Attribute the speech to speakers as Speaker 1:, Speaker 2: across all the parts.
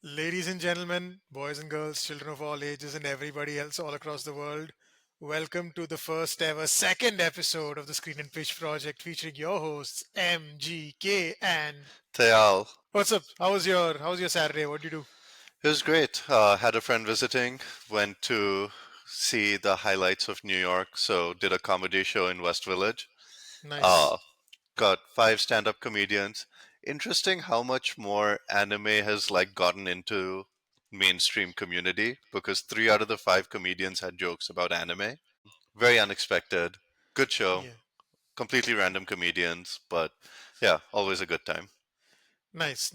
Speaker 1: Ladies and gentlemen, boys and girls, children of all ages, and everybody else all across the world, welcome to the first ever second episode of the Screen and Pitch Project featuring your hosts MGK and
Speaker 2: Tayal.
Speaker 1: what's up? How was your Saturday? What did you do?
Speaker 2: It was great. Had a friend visiting, went to see the highlights of New York, so did a comedy show in West Village.
Speaker 1: Nice.
Speaker 2: Uh, got five stand-up comedians. Interesting how much more anime has gotten into mainstream community because three out of the five comedians had jokes about anime. Very unexpected. Good show.
Speaker 1: Yeah.
Speaker 2: Completely random comedians, but yeah, always a good time.
Speaker 1: Nice.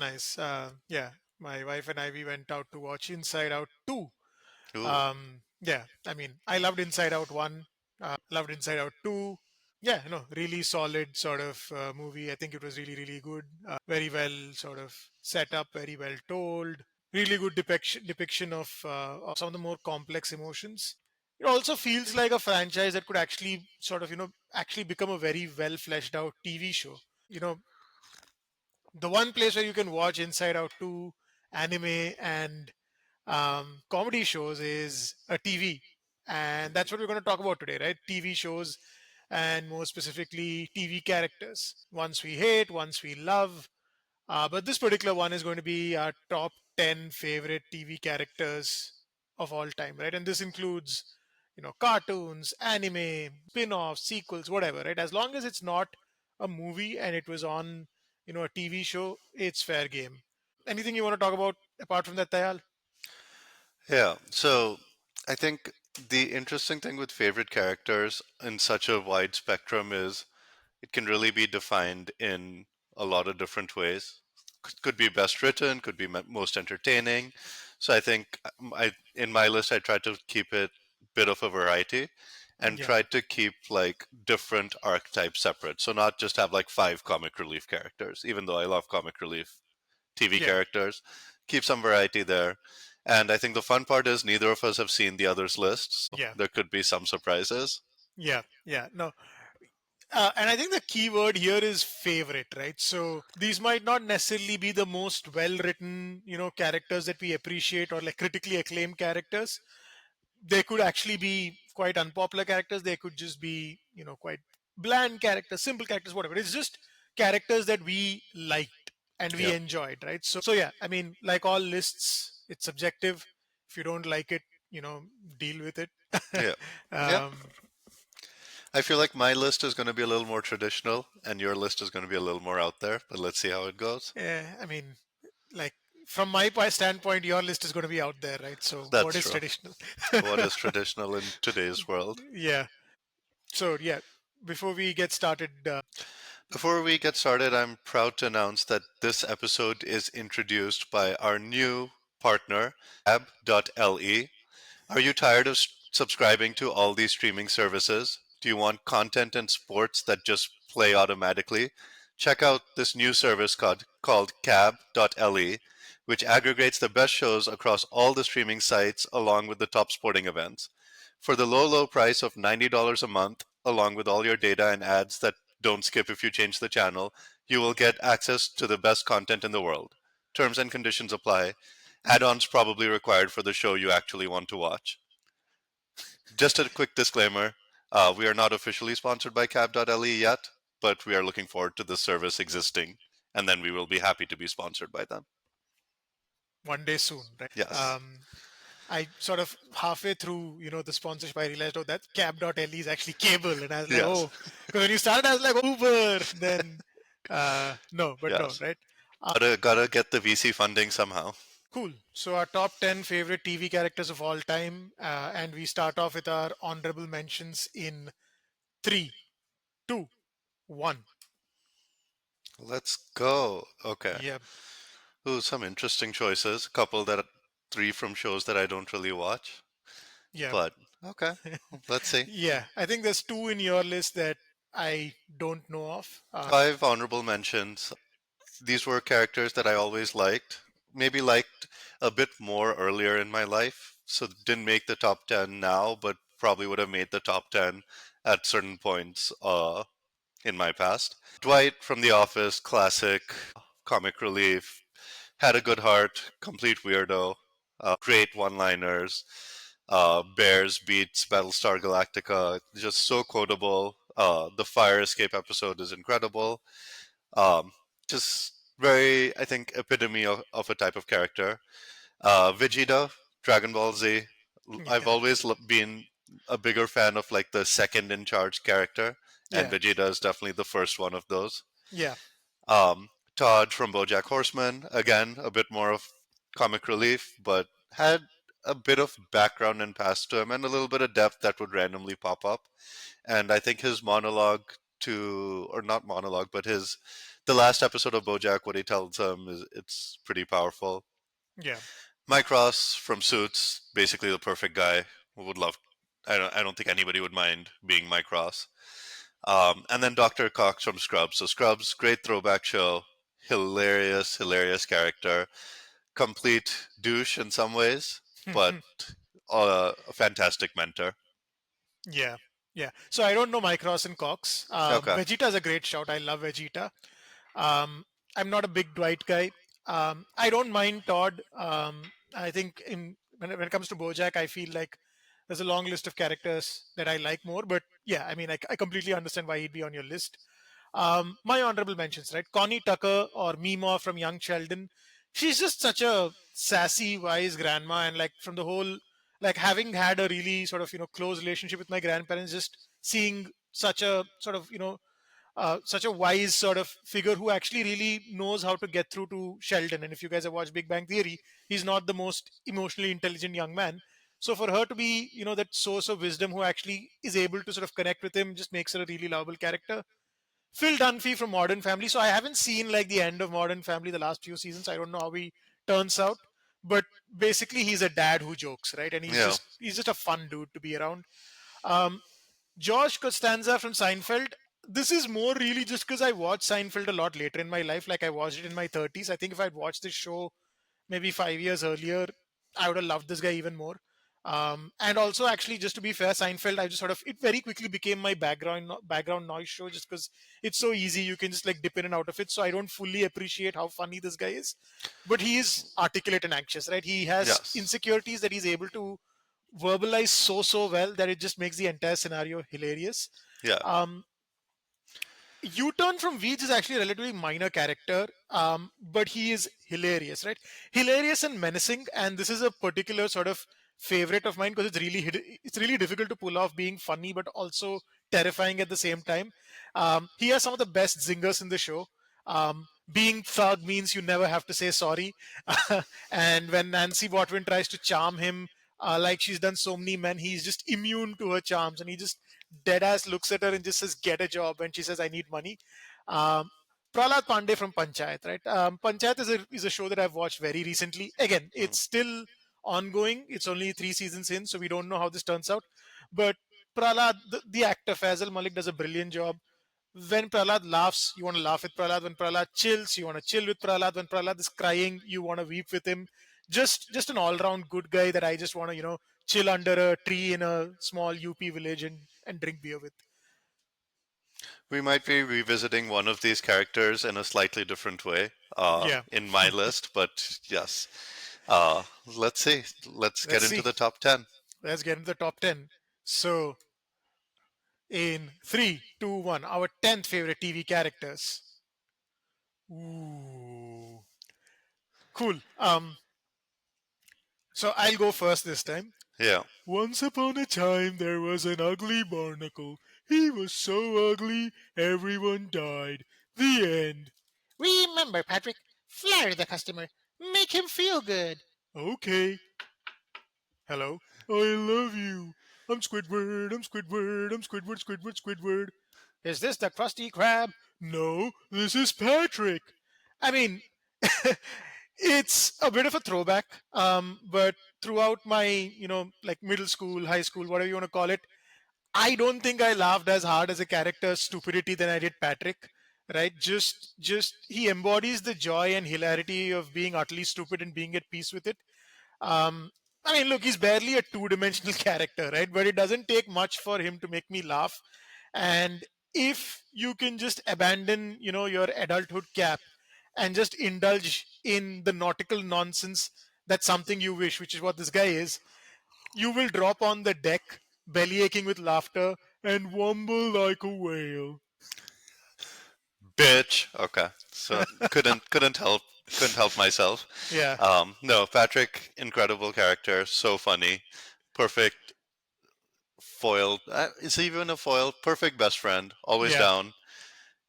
Speaker 1: Yeah. My wife and I we went out to watch Inside Out 2.
Speaker 2: Ooh.
Speaker 1: Yeah. I mean, I loved Inside Out 1. Loved Inside Out 2. Yeah, really solid sort of movie. I think it was really good. Very well sort of set up, very well told. Really good depiction of some of the more complex emotions. It also feels like a franchise that could actually sort of actually become a very well fleshed out TV show. You know, the one place where you can watch Inside Out 2 anime and comedy shows is a TV. And that's what we're going to talk about today, right? TV shows and more specifically TV characters. Ones we hate, ones we love. But this particular one is going to be our top 10 favorite TV characters of all time, right? And this includes, cartoons, anime, spin offs, sequels, whatever, right? As long as it's not a movie and it was on, a TV show, it's fair game. Anything you want to talk about apart from that, Tayal?
Speaker 2: Yeah, so I think the interesting thing with favorite characters in such a wide spectrum is it can really be defined in a lot of different ways. Could be best written, could be most entertaining. So I think in my list I tried to keep it bit of a variety and
Speaker 1: Yeah.
Speaker 2: tried to keep different archetypes separate. So not just have five comic relief characters, even though I love comic relief TV
Speaker 1: Yeah.
Speaker 2: characters. Keep some variety there. And I think the fun part is neither of us have seen the other's lists, so
Speaker 1: Yeah.
Speaker 2: there could be some surprises.
Speaker 1: Yeah. No, and I think the key word here is favorite, right? So these might not necessarily be the most well written, characters that we appreciate or like critically acclaimed characters. They could actually be quite unpopular characters. They could just be, quite bland characters, simple characters, whatever. It's just characters that we liked and we
Speaker 2: Yeah.
Speaker 1: enjoyed, right? So yeah, I mean, like all lists, it's subjective. If you don't like it, deal with it.
Speaker 2: Yeah. Yeah.
Speaker 1: um,
Speaker 2: I feel like my list is going to be a little more traditional and your list is going to be a little more out there, but let's see how it goes.
Speaker 1: I mean, like from my standpoint, your list is going to be out there, right? So what
Speaker 2: That's
Speaker 1: is
Speaker 2: true.
Speaker 1: traditional?
Speaker 2: What is traditional in today's world?
Speaker 1: Yeah. So yeah, before we get started,
Speaker 2: Before we get started, I'm proud to announce that this episode is introduced by our new partner, Gab.le. Are you tired of subscribing to all these streaming services? Do you want content and sports that just play automatically? Check out this new service called cab.le, which aggregates the best shows across all the streaming sites along with the top sporting events. For the low price of $90 a month, along with all your data and ads that don't skip if you change the channel, you will get access to the best content in the world. Terms and conditions apply. Add-ons probably required for the show you actually want to watch. Just a quick disclaimer, we are not officially sponsored by cab.le yet, but we are looking forward to this service existing, and then we will be happy to be sponsored by them.
Speaker 1: one day soon, right?
Speaker 2: Yes.
Speaker 1: I sort of halfway through, the sponsorship, I realized, oh, that cab.le is actually cable. And I was like,
Speaker 2: Yes.
Speaker 1: oh, because when you started, I was like, Uber. Then, no, but no,
Speaker 2: Yes.
Speaker 1: right?
Speaker 2: Gotta get the VC funding somehow.
Speaker 1: Cool. So, our top 10 favorite TV characters of all time. And we start off with our honorable mentions in three, two, one.
Speaker 2: Let's go. Okay.
Speaker 1: Yeah.
Speaker 2: Ooh, some interesting choices. Couple that three from shows that I don't really watch.
Speaker 1: Yeah.
Speaker 2: But okay. Let's see.
Speaker 1: Yeah. I think there's two in your list that I don't know of.
Speaker 2: Five honorable mentions. These were characters that I always liked. Maybe liked a bit more earlier in my life. So didn't make the top 10 now, but probably would have made the top 10 at certain points in my past. Dwight from The Office, classic comic relief. Had a good heart, complete weirdo, great one-liners. Bears beats Battlestar Galactica, just so quotable. The fire escape episode is incredible. Um, just very, I think, epitome of a type of character. Vegeta, Dragon Ball Z. I've
Speaker 1: Yeah,
Speaker 2: always been a bigger fan of like the second in charge character, and
Speaker 1: yeah,
Speaker 2: Vegeta is definitely the first one of those.
Speaker 1: yeah,
Speaker 2: Todd from BoJack Horseman, again a bit more of comic relief, but had a bit of background and past to him, and a little bit of depth that would randomly pop up. And I think his monologue or not monologue, but his the last episode of BoJack, what he tells him is it's pretty powerful.
Speaker 1: yeah,
Speaker 2: Mike Ross from Suits, basically the perfect guy. Would love. I don't think anybody would mind being Mike Ross. And then Dr. Cox from Scrubs. So Scrubs, great throwback show, hilarious character, complete douche in some ways, but a fantastic mentor.
Speaker 1: yeah, yeah. So I don't know Mike Ross and Cox.
Speaker 2: Okay.
Speaker 1: Vegeta is a great shout. I love Vegeta. Um, I'm not a big Dwight guy. I don't mind Todd. I think when it comes to BoJack, I feel like there's a long list of characters that I like more. But yeah, I mean, I completely understand why he'd be on your list. My honorable mentions, right? Connie Tucker or Mima from Young Sheldon. She's just such a sassy, wise grandma, and like from the whole, like having had a really sort of close relationship with my grandparents, just seeing such a sort of such a wise sort of figure who actually really knows how to get through to Sheldon. And if you guys have watched Big Bang Theory, he's not the most emotionally intelligent young man. So for her to be, that source of wisdom who actually is able to sort of connect with him just makes her a really lovable character. Phil Dunphy from Modern Family. So I haven't seen like the end of Modern Family the last few seasons. I don't know how he turns out, but basically he's a dad who jokes, right? And he's
Speaker 2: Yeah.
Speaker 1: just he's just a fun dude to be around. Um, Josh Costanza from Seinfeld. This is more really just because I watched Seinfeld a lot later in my life. Like I watched it in my 30s. I think if I'd watched this show maybe 5 years earlier, I would have loved this guy even more. And also, actually, just to be fair, Seinfeld, I just sort of it very quickly became my background noise show just because it's so easy. You can just like dip in and out of it. So I don't fully appreciate how funny this guy is, but he is articulate and anxious, right? He has
Speaker 2: Yes.
Speaker 1: insecurities that he's able to verbalize so well that it just makes the entire scenario hilarious.
Speaker 2: Yeah.
Speaker 1: Um, U-turn from Veej is actually a relatively minor character, but he is hilarious, right? Hilarious and menacing, and this is a particular sort of favorite of mine because it's really difficult to pull off being funny but also terrifying at the same time. He has some of the best zingers in the show. Being thug means you never have to say sorry, and when Nancy Botwin tries to charm him, like she's done so many men, he's just immune to her charms, and he just dead ass looks at her and just says, "Get a job." And she says, "I need money." Um, Prahlad Pandey from Panchayat, right? Panchayat is a show that I've watched very recently. Again,
Speaker 2: Mm.
Speaker 1: it's still ongoing. It's only 3 seasons in, so we don't know how this turns out. But Prahlad, the actor Faisal Malik, does a brilliant job. When Prahlad laughs, you want to laugh with Prahlad. When Prahlad chills, you want to chill with Prahlad. When Prahlad is crying, you want to weep with him. Just an all-round good guy that I just want to chill under a tree in a small UP village and drink beer with.
Speaker 2: We might be revisiting one of these characters in a slightly different way
Speaker 1: Yeah,
Speaker 2: in my list, but yes. Let's see. Let's get
Speaker 1: let's
Speaker 2: into
Speaker 1: see.
Speaker 2: the top 10.
Speaker 1: Let's get into the top 10. So, in three, two, one, our 10th favorite TV characters. Ooh, cool. So I'll go first this time.
Speaker 2: Yeah.
Speaker 1: Once upon a time, there was an ugly barnacle. He was so ugly, everyone died. The end. Remember, Patrick, flatter the customer. Make him feel good. Okay. Hello? I love you. I'm Squidward, I'm Squidward, I'm Squidward, Squidward, Squidward. Is this the Krusty Krab? No, this is Patrick. I mean, it's a bit of a throwback, but throughout my, like middle school, high school, whatever you want to call it, I don't think I laughed as hard as a character's stupidity than I did Patrick. Right? Just he embodies the joy and hilarity of being utterly stupid and being at peace with it. Um, I mean, look, he's barely a two-dimensional character, right? But it doesn't take much for him to make me laugh. And if you can just abandon, your adulthood cap and just indulge in the nautical nonsense that's something you wish, which is what this guy is, you will drop on the deck, belly aching with laughter, and wumble like a whale.
Speaker 2: Bitch. Okay. So couldn't help myself.
Speaker 1: Yeah,
Speaker 2: No, Patrick, incredible character, so funny, perfect foil. Is he even a foil? Perfect best friend, always
Speaker 1: yeah.
Speaker 2: down,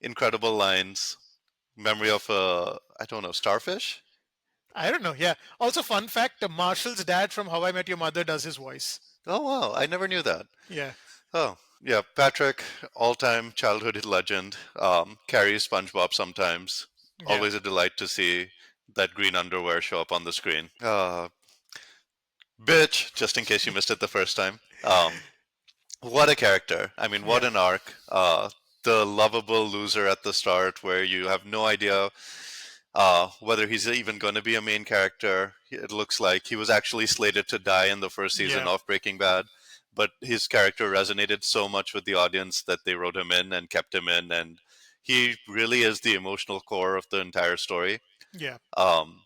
Speaker 2: incredible lines, memory of a I don't know starfish.
Speaker 1: I don't know. Yeah. Also, fun fact: Marshall's dad from How I Met Your Mother does his voice.
Speaker 2: Oh wow, I never knew that.
Speaker 1: Yeah,
Speaker 2: Oh yeah, Patrick, all-time childhood legend. Carries SpongeBob sometimes.
Speaker 1: yeah,
Speaker 2: Always a delight to see that green underwear show up on the screen. Bitch, just in case you missed it the first time. What a character. I mean, what
Speaker 1: yeah,
Speaker 2: an arc. The lovable loser at the start where you have no idea whether he's even going to be a main character. It looks like he was actually slated to die in the first season
Speaker 1: yeah,
Speaker 2: of Breaking Bad, but his character resonated so much with the audience that they wrote him in and kept him in, and he really is the emotional core of the entire story.
Speaker 1: yeah,
Speaker 2: Um,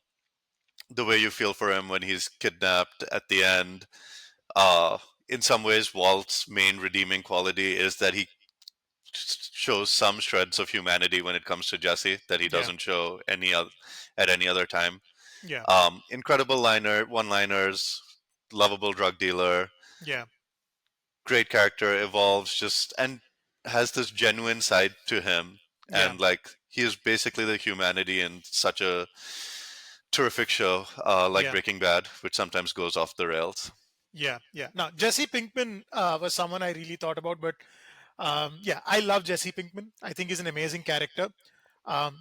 Speaker 2: the way you feel for him when he's kidnapped at the end. Uh, in some ways, Walt's main redeeming quality is that he shows some shreds of humanity when it comes to Jesse that he
Speaker 1: yeah,
Speaker 2: doesn't show at any other time.
Speaker 1: yeah,
Speaker 2: Incredible one-liners, lovable drug dealer,
Speaker 1: yeah,
Speaker 2: great character, evolves just and has this genuine side to him,
Speaker 1: yeah,
Speaker 2: and like he is basically the humanity in such a terrific show like
Speaker 1: yeah.
Speaker 2: Breaking Bad, which sometimes goes off the rails.
Speaker 1: Yeah, yeah. Now, Jesse Pinkman was someone I really thought about, but yeah, I love Jesse Pinkman. I think he's an amazing character.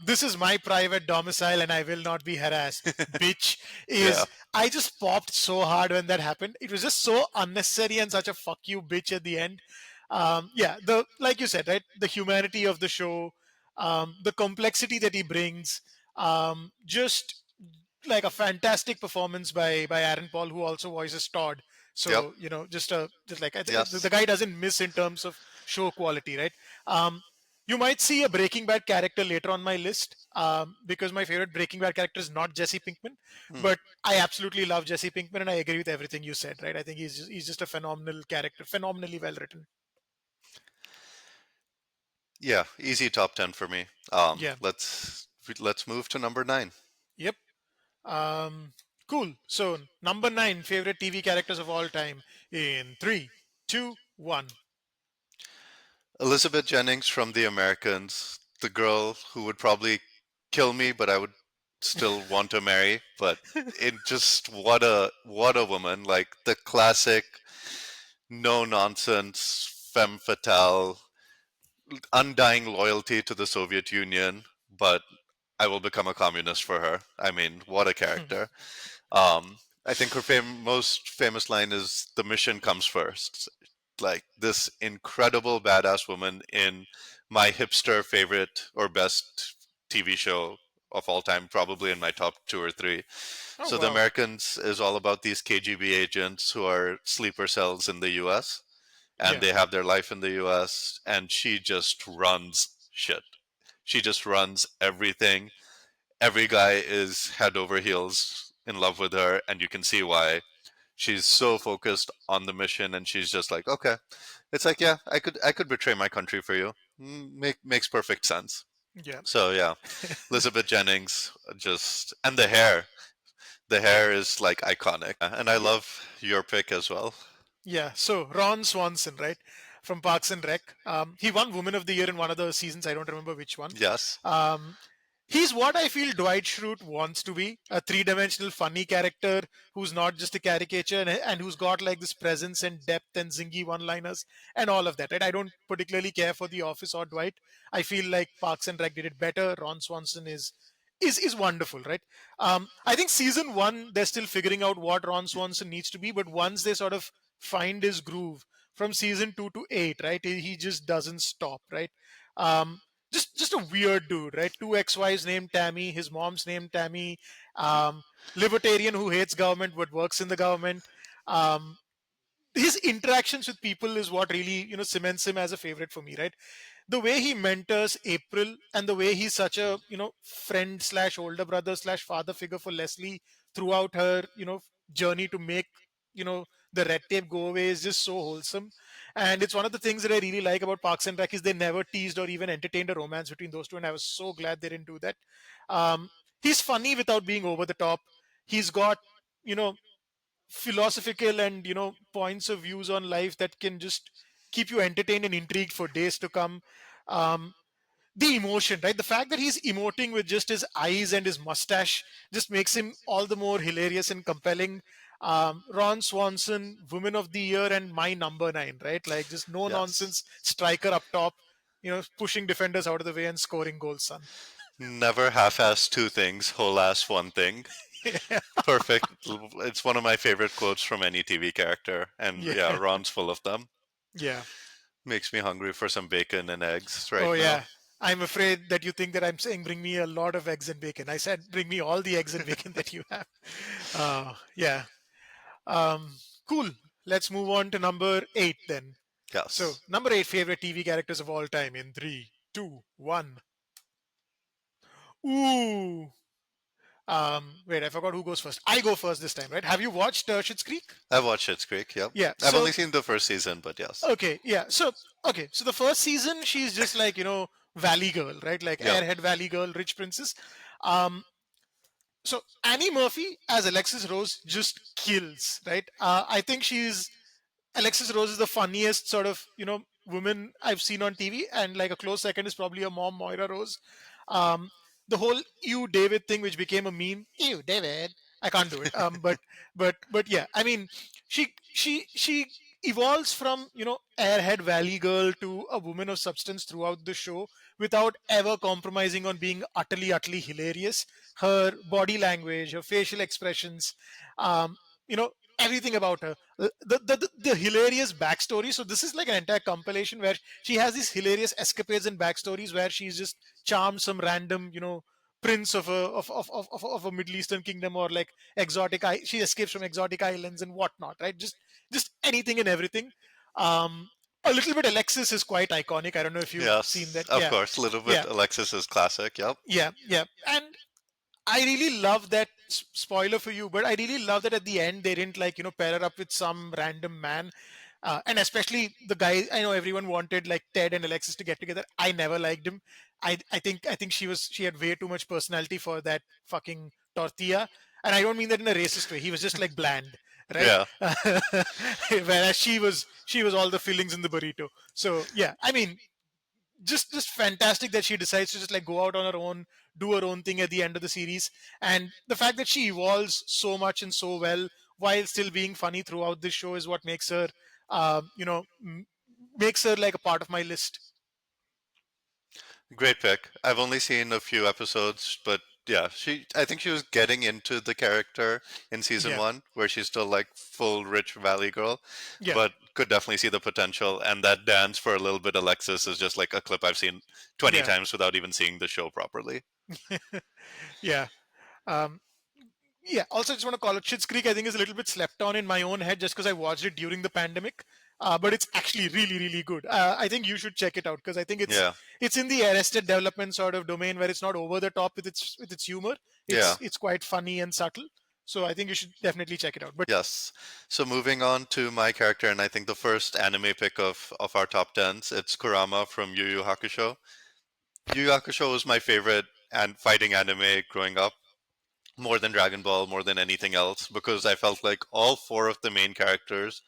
Speaker 1: This is my private domicile and I will not be harassed. Bitch
Speaker 2: Yeah.
Speaker 1: is, I just popped so hard when that happened. It was just so unnecessary and such a fuck you bitch at the end. Yeah, the like you said, right? The humanity of the show, the complexity that he brings, just like a fantastic performance by Aaron Paul, who also voices Todd.
Speaker 2: Yep.
Speaker 1: So just like the
Speaker 2: Yes.
Speaker 1: guy doesn't miss in terms of show quality, right? Um, you might see a Breaking Bad character later on my list because my favorite Breaking Bad character is not Jesse Pinkman,
Speaker 2: Hmm.
Speaker 1: but I absolutely love Jesse Pinkman and I agree with everything you said, right? I think he's just a phenomenal character, phenomenally well written.
Speaker 2: Yeah. Easy top 10 for me.
Speaker 1: Yeah.
Speaker 2: Let's move to number 9.
Speaker 1: Yep. Cool. So number 9 favorite TV characters of all time in three, two, one.
Speaker 2: Elizabeth Jennings from The Americans, the girl who would probably kill me, but I would still want to marry. But it just what a woman! Like the classic, no nonsense femme fatale, undying loyalty to the Soviet Union, but I will become a communist for her. I mean, what a character! I think her most famous line is "The mission comes first." Like this incredible badass woman in my hipster favorite or best TV show of all time, probably in my top two or three.
Speaker 1: Oh
Speaker 2: So, The
Speaker 1: wow.
Speaker 2: Americans is all about these KGB agents who are sleeper cells in the US and
Speaker 1: Yeah.
Speaker 2: they have their life in the US, and she just runs shit. She just runs everything. Every guy is head over heels in love with her, and you can see why. She's so focused on the mission, and she's just like, okay, it's like, yeah, I could betray my country for you. Makes perfect sense.
Speaker 1: Yeah.
Speaker 2: So yeah, Elizabeth Jennings, just and the hair is like iconic, and I
Speaker 1: Yeah.
Speaker 2: love your pick as well.
Speaker 1: Yeah. So Ron Swanson, right, from Parks and Rec. He won Woman of the Year in one of the seasons. I don't remember which one.
Speaker 2: Yes.
Speaker 1: Um, he's what I feel Dwight Schrute wants to be, a three-dimensional funny character who's not just a caricature and who's got like this presence and depth and zingy one-liners and all of that. Right? I don't particularly care for The Office or Dwight. I feel like Parks and Rec did it better. Ron Swanson is wonderful, right? I think season one they're still figuring out what Ron Swanson needs to be, but once they sort of find his groove from season 2 to 8, right? He just doesn't stop, right? Um, just a weird dude, right? Two ex-wives named Tammy, his mom's named Tammy, um, libertarian who hates government but works in the government. His interactions with people is what really cements him as a favorite for me, right? the way he mentors April and the way he's such a friend slash older brother slash father figure for Leslie throughout her journey to make the red tape go away is just so wholesome. And it's one of the things that I really like about Parks and Rec is they never teased or even entertained a romance between those two, and I was so glad they didn't do that. He's funny without being over the top. He's got you know philosophical and points of views on life that can just keep you entertained and intrigued for days to come. um, the emotion, right? The fact that he's emoting with just his eyes and his mustache just makes him all the more hilarious and compelling. Ron Swanson, Woman of the Year, and my number nine, right? Like just no
Speaker 2: Yes.
Speaker 1: nonsense striker up top, pushing defenders out of the way and scoring goals, son.
Speaker 2: Never half-ass two things, whole-ass one thing. Perfect. It's one of my favorite quotes from any TV character, and
Speaker 1: Yeah,
Speaker 2: yeah, Ron's full of them.
Speaker 1: yeah.
Speaker 2: Makes me hungry for some bacon and eggs right
Speaker 1: Oh,
Speaker 2: now.
Speaker 1: yeah. I'm afraid that you think that I'm saying bring me a lot of eggs and bacon. I said bring me all the eggs and bacon that you have. Yeah. Um, cool. Let's move on to number eight then. So,
Speaker 2: Yes.
Speaker 1: number eight favorite TV characters of all time in three, two, one. Ooh. Wait, I forgot who goes first. I go first this time, right? Have you watched Schitt's Creek?
Speaker 2: I've watched Schitt's Creek, yep.
Speaker 1: Yeah.
Speaker 2: I've
Speaker 1: So,
Speaker 2: only seen the first season, but yes.
Speaker 1: okay, yeah. So the first season, she's just like Valley girl, right? Like
Speaker 2: Yep.
Speaker 1: airhead Valley girl, rich princess. Um, so Annie Murphy as Alexis Rose just kills, right? I think she's Alexis Rose is the funniest sort of woman I've seen on TV, and like a close second is probably her mom Moira Rose. Um, the whole "you David" thing, which became a meme. You David, I can't do it. But yeah, I mean, she evolves from airhead Valley girl to a woman of substance throughout the show without ever compromising on being utterly hilarious. Her body language, her facial expressions, um, you know everything about her, the hilarious backstory. So this is like an entire compilation where she has these hilarious escapades and backstories where she's just charmed some random prince of a Middle Eastern kingdom, or like she escapes from exotic islands and whatnot, right? Just anything and everything. A little bit Alexis is quite iconic. I don't know if you've seen
Speaker 2: Yes,
Speaker 1: that.
Speaker 2: of
Speaker 1: Yeah,
Speaker 2: course. A little bit
Speaker 1: yeah,
Speaker 2: Alexis is classic, yep.
Speaker 1: yeah. And I really love that spoiler for you, but I really love that at the end they didn't like pair her up with some random man, and especially the guy. I know everyone wanted like Ted and Alexis to get together. I never liked him. I think she had way too much personality for that fucking tortilla, and I don't mean that in a racist way. He was just like bland, right?
Speaker 2: Yeah.
Speaker 1: Whereas she was all the fillings in the burrito. So yeah, I mean just fantastic that she decides to just like go out on her own, do her own thing at the end of the series. And the fact that she evolves so much and so well while still being funny throughout this show is what makes her makes her like a part of my list.
Speaker 2: Great pick. I've only seen a few episodes, but yeah, I think she was getting into the character in season
Speaker 1: Yeah,
Speaker 2: 1 where she's still like full rich valley girl,
Speaker 1: yeah,
Speaker 2: but could definitely see the potential, and that dance for a little bit Alexis is just like a clip I've seen 20
Speaker 1: yeah.
Speaker 2: times without even seeing the show properly.
Speaker 1: Yeah. um Yeah. Also, I just want to call it Schitt's Creek. I think is a little bit slept on in my own head just because I watched it during the pandemic. But it's actually really good. I think you should check it out because I think it's
Speaker 2: Yeah.
Speaker 1: it's in the arrested development sort of domain where it's not over the top with its humor.
Speaker 2: Yeah.
Speaker 1: It's quite funny and subtle. So I think you should definitely check it out. But
Speaker 2: Yes. So moving on to my character, and I think the first anime pick of our top tens, it's Kurama from Yu Yu Hakusho. Yu Yu Hakusho was my favorite and fighting anime growing up, more than Dragon Ball, more than anything else, because I felt like all four of the main characters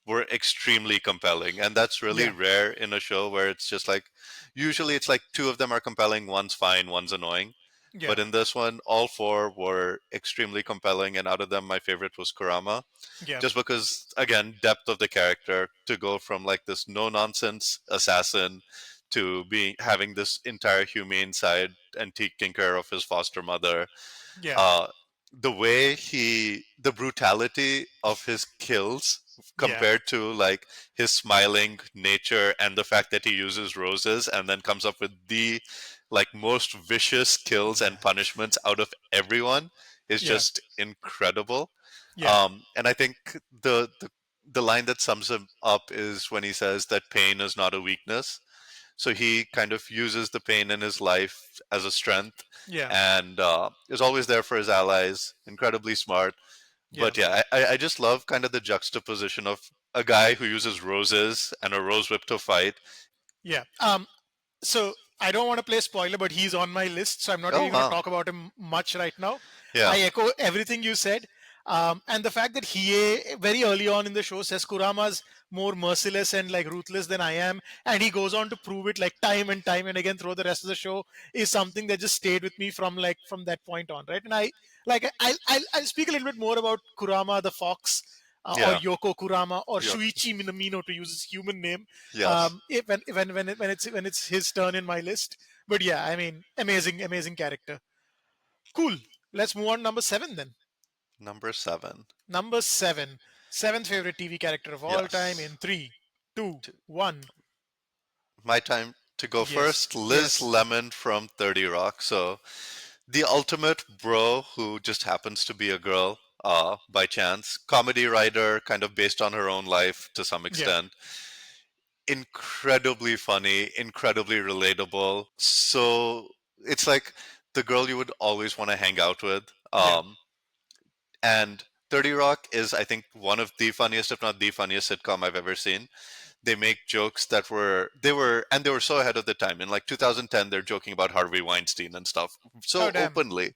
Speaker 2: were extremely compelling. And that's really
Speaker 1: yeah,
Speaker 2: rare in a show where it's just like, usually it's like two of them are compelling, one's fine, one's annoying.
Speaker 1: yeah,
Speaker 2: But in this one, all four were extremely compelling, and out of them, my favorite was Kurama.
Speaker 1: yeah,
Speaker 2: Just because, again, depth of the character to go from like this no nonsense assassin to being having this entire humane side and taking care of his foster mother,
Speaker 1: yeah,
Speaker 2: uh, the brutality of his kills
Speaker 1: yeah,
Speaker 2: compared to like his smiling nature and the fact that he uses roses and then comes up with the like most vicious kills
Speaker 1: yeah,
Speaker 2: and punishments out of everyone is
Speaker 1: yeah,
Speaker 2: just incredible.
Speaker 1: yeah,
Speaker 2: And I think the line that sums him up is when he says that pain is not a weakness. So he kind of uses the pain in his life as a strength,
Speaker 1: Yeah.
Speaker 2: and is always there for his allies. Incredibly smart.
Speaker 1: Yeah.
Speaker 2: But yeah, I just love kind of the juxtaposition of a guy who uses roses and a rose whip to fight.
Speaker 1: Yeah. So I don't want to play spoiler, but he's on my list, so I'm not
Speaker 2: Oh
Speaker 1: really going to
Speaker 2: wow,
Speaker 1: talk about him much right now.
Speaker 2: yeah,
Speaker 1: I echo everything you said, and the fact that Hiei very early on in the show says Kurama's more merciless and like ruthless than I am, and he goes on to prove it like time and time and again through the rest of the show is something that just stayed with me from that point on, right? And I like I'll speak a little bit more about Kurama the fox. Or
Speaker 2: yeah,
Speaker 1: Yoko Kurama or
Speaker 2: yeah,
Speaker 1: Shuichi Minamino to use his human name
Speaker 2: yes.
Speaker 1: when it's his turn in my list. But yeah, I mean, amazing character. Cool. Let's move on to number seven then.
Speaker 2: Number seven.
Speaker 1: Number seven, seventh favorite TV character of all time
Speaker 2: Yes.
Speaker 1: in three, two,
Speaker 2: T-
Speaker 1: one.
Speaker 2: My time to go
Speaker 1: Yes,
Speaker 2: first. Liz
Speaker 1: yes,
Speaker 2: Lemon from 30 Rock. So the ultimate bro who just happens to be a girl by chance. Comedy writer, kind of based on her own life to some
Speaker 1: yeah,
Speaker 2: extent. Incredibly funny, incredibly relatable. So it's like the girl you would always want to hang out with.
Speaker 1: yeah,
Speaker 2: And 30 Rock is, I think, one of the funniest, if not the funniest sitcom I've ever seen. They make jokes that they were so ahead of the time. In like 2010, they're joking about Harvey Weinstein and stuff
Speaker 1: oh
Speaker 2: so
Speaker 1: damn,
Speaker 2: openly.